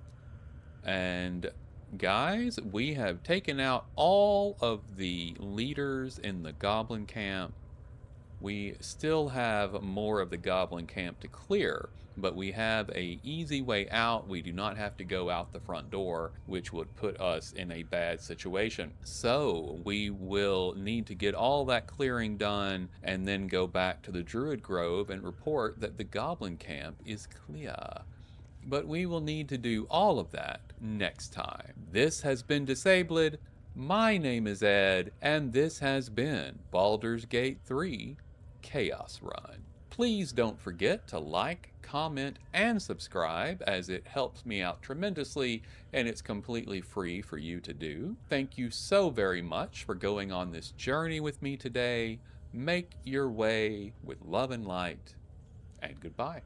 And guys, we have taken out all of the leaders in the goblin camp. We still have more of the goblin camp to clear, but we have an easy way out. We do not have to go out the front door, which would put us in a bad situation. So we will need to get all that clearing done and then go back to the Druid Grove and report that the goblin camp is clear. But we will need to do all of that next time. This has been Disabled. My name is Ed, and this has been Baldur's Gate 3 Chaos Run. Please don't forget to like, comment, and subscribe, as it helps me out tremendously, and it's completely free for you to do. Thank you so very much for going on this journey with me today. Make your way with love and light, and goodbye.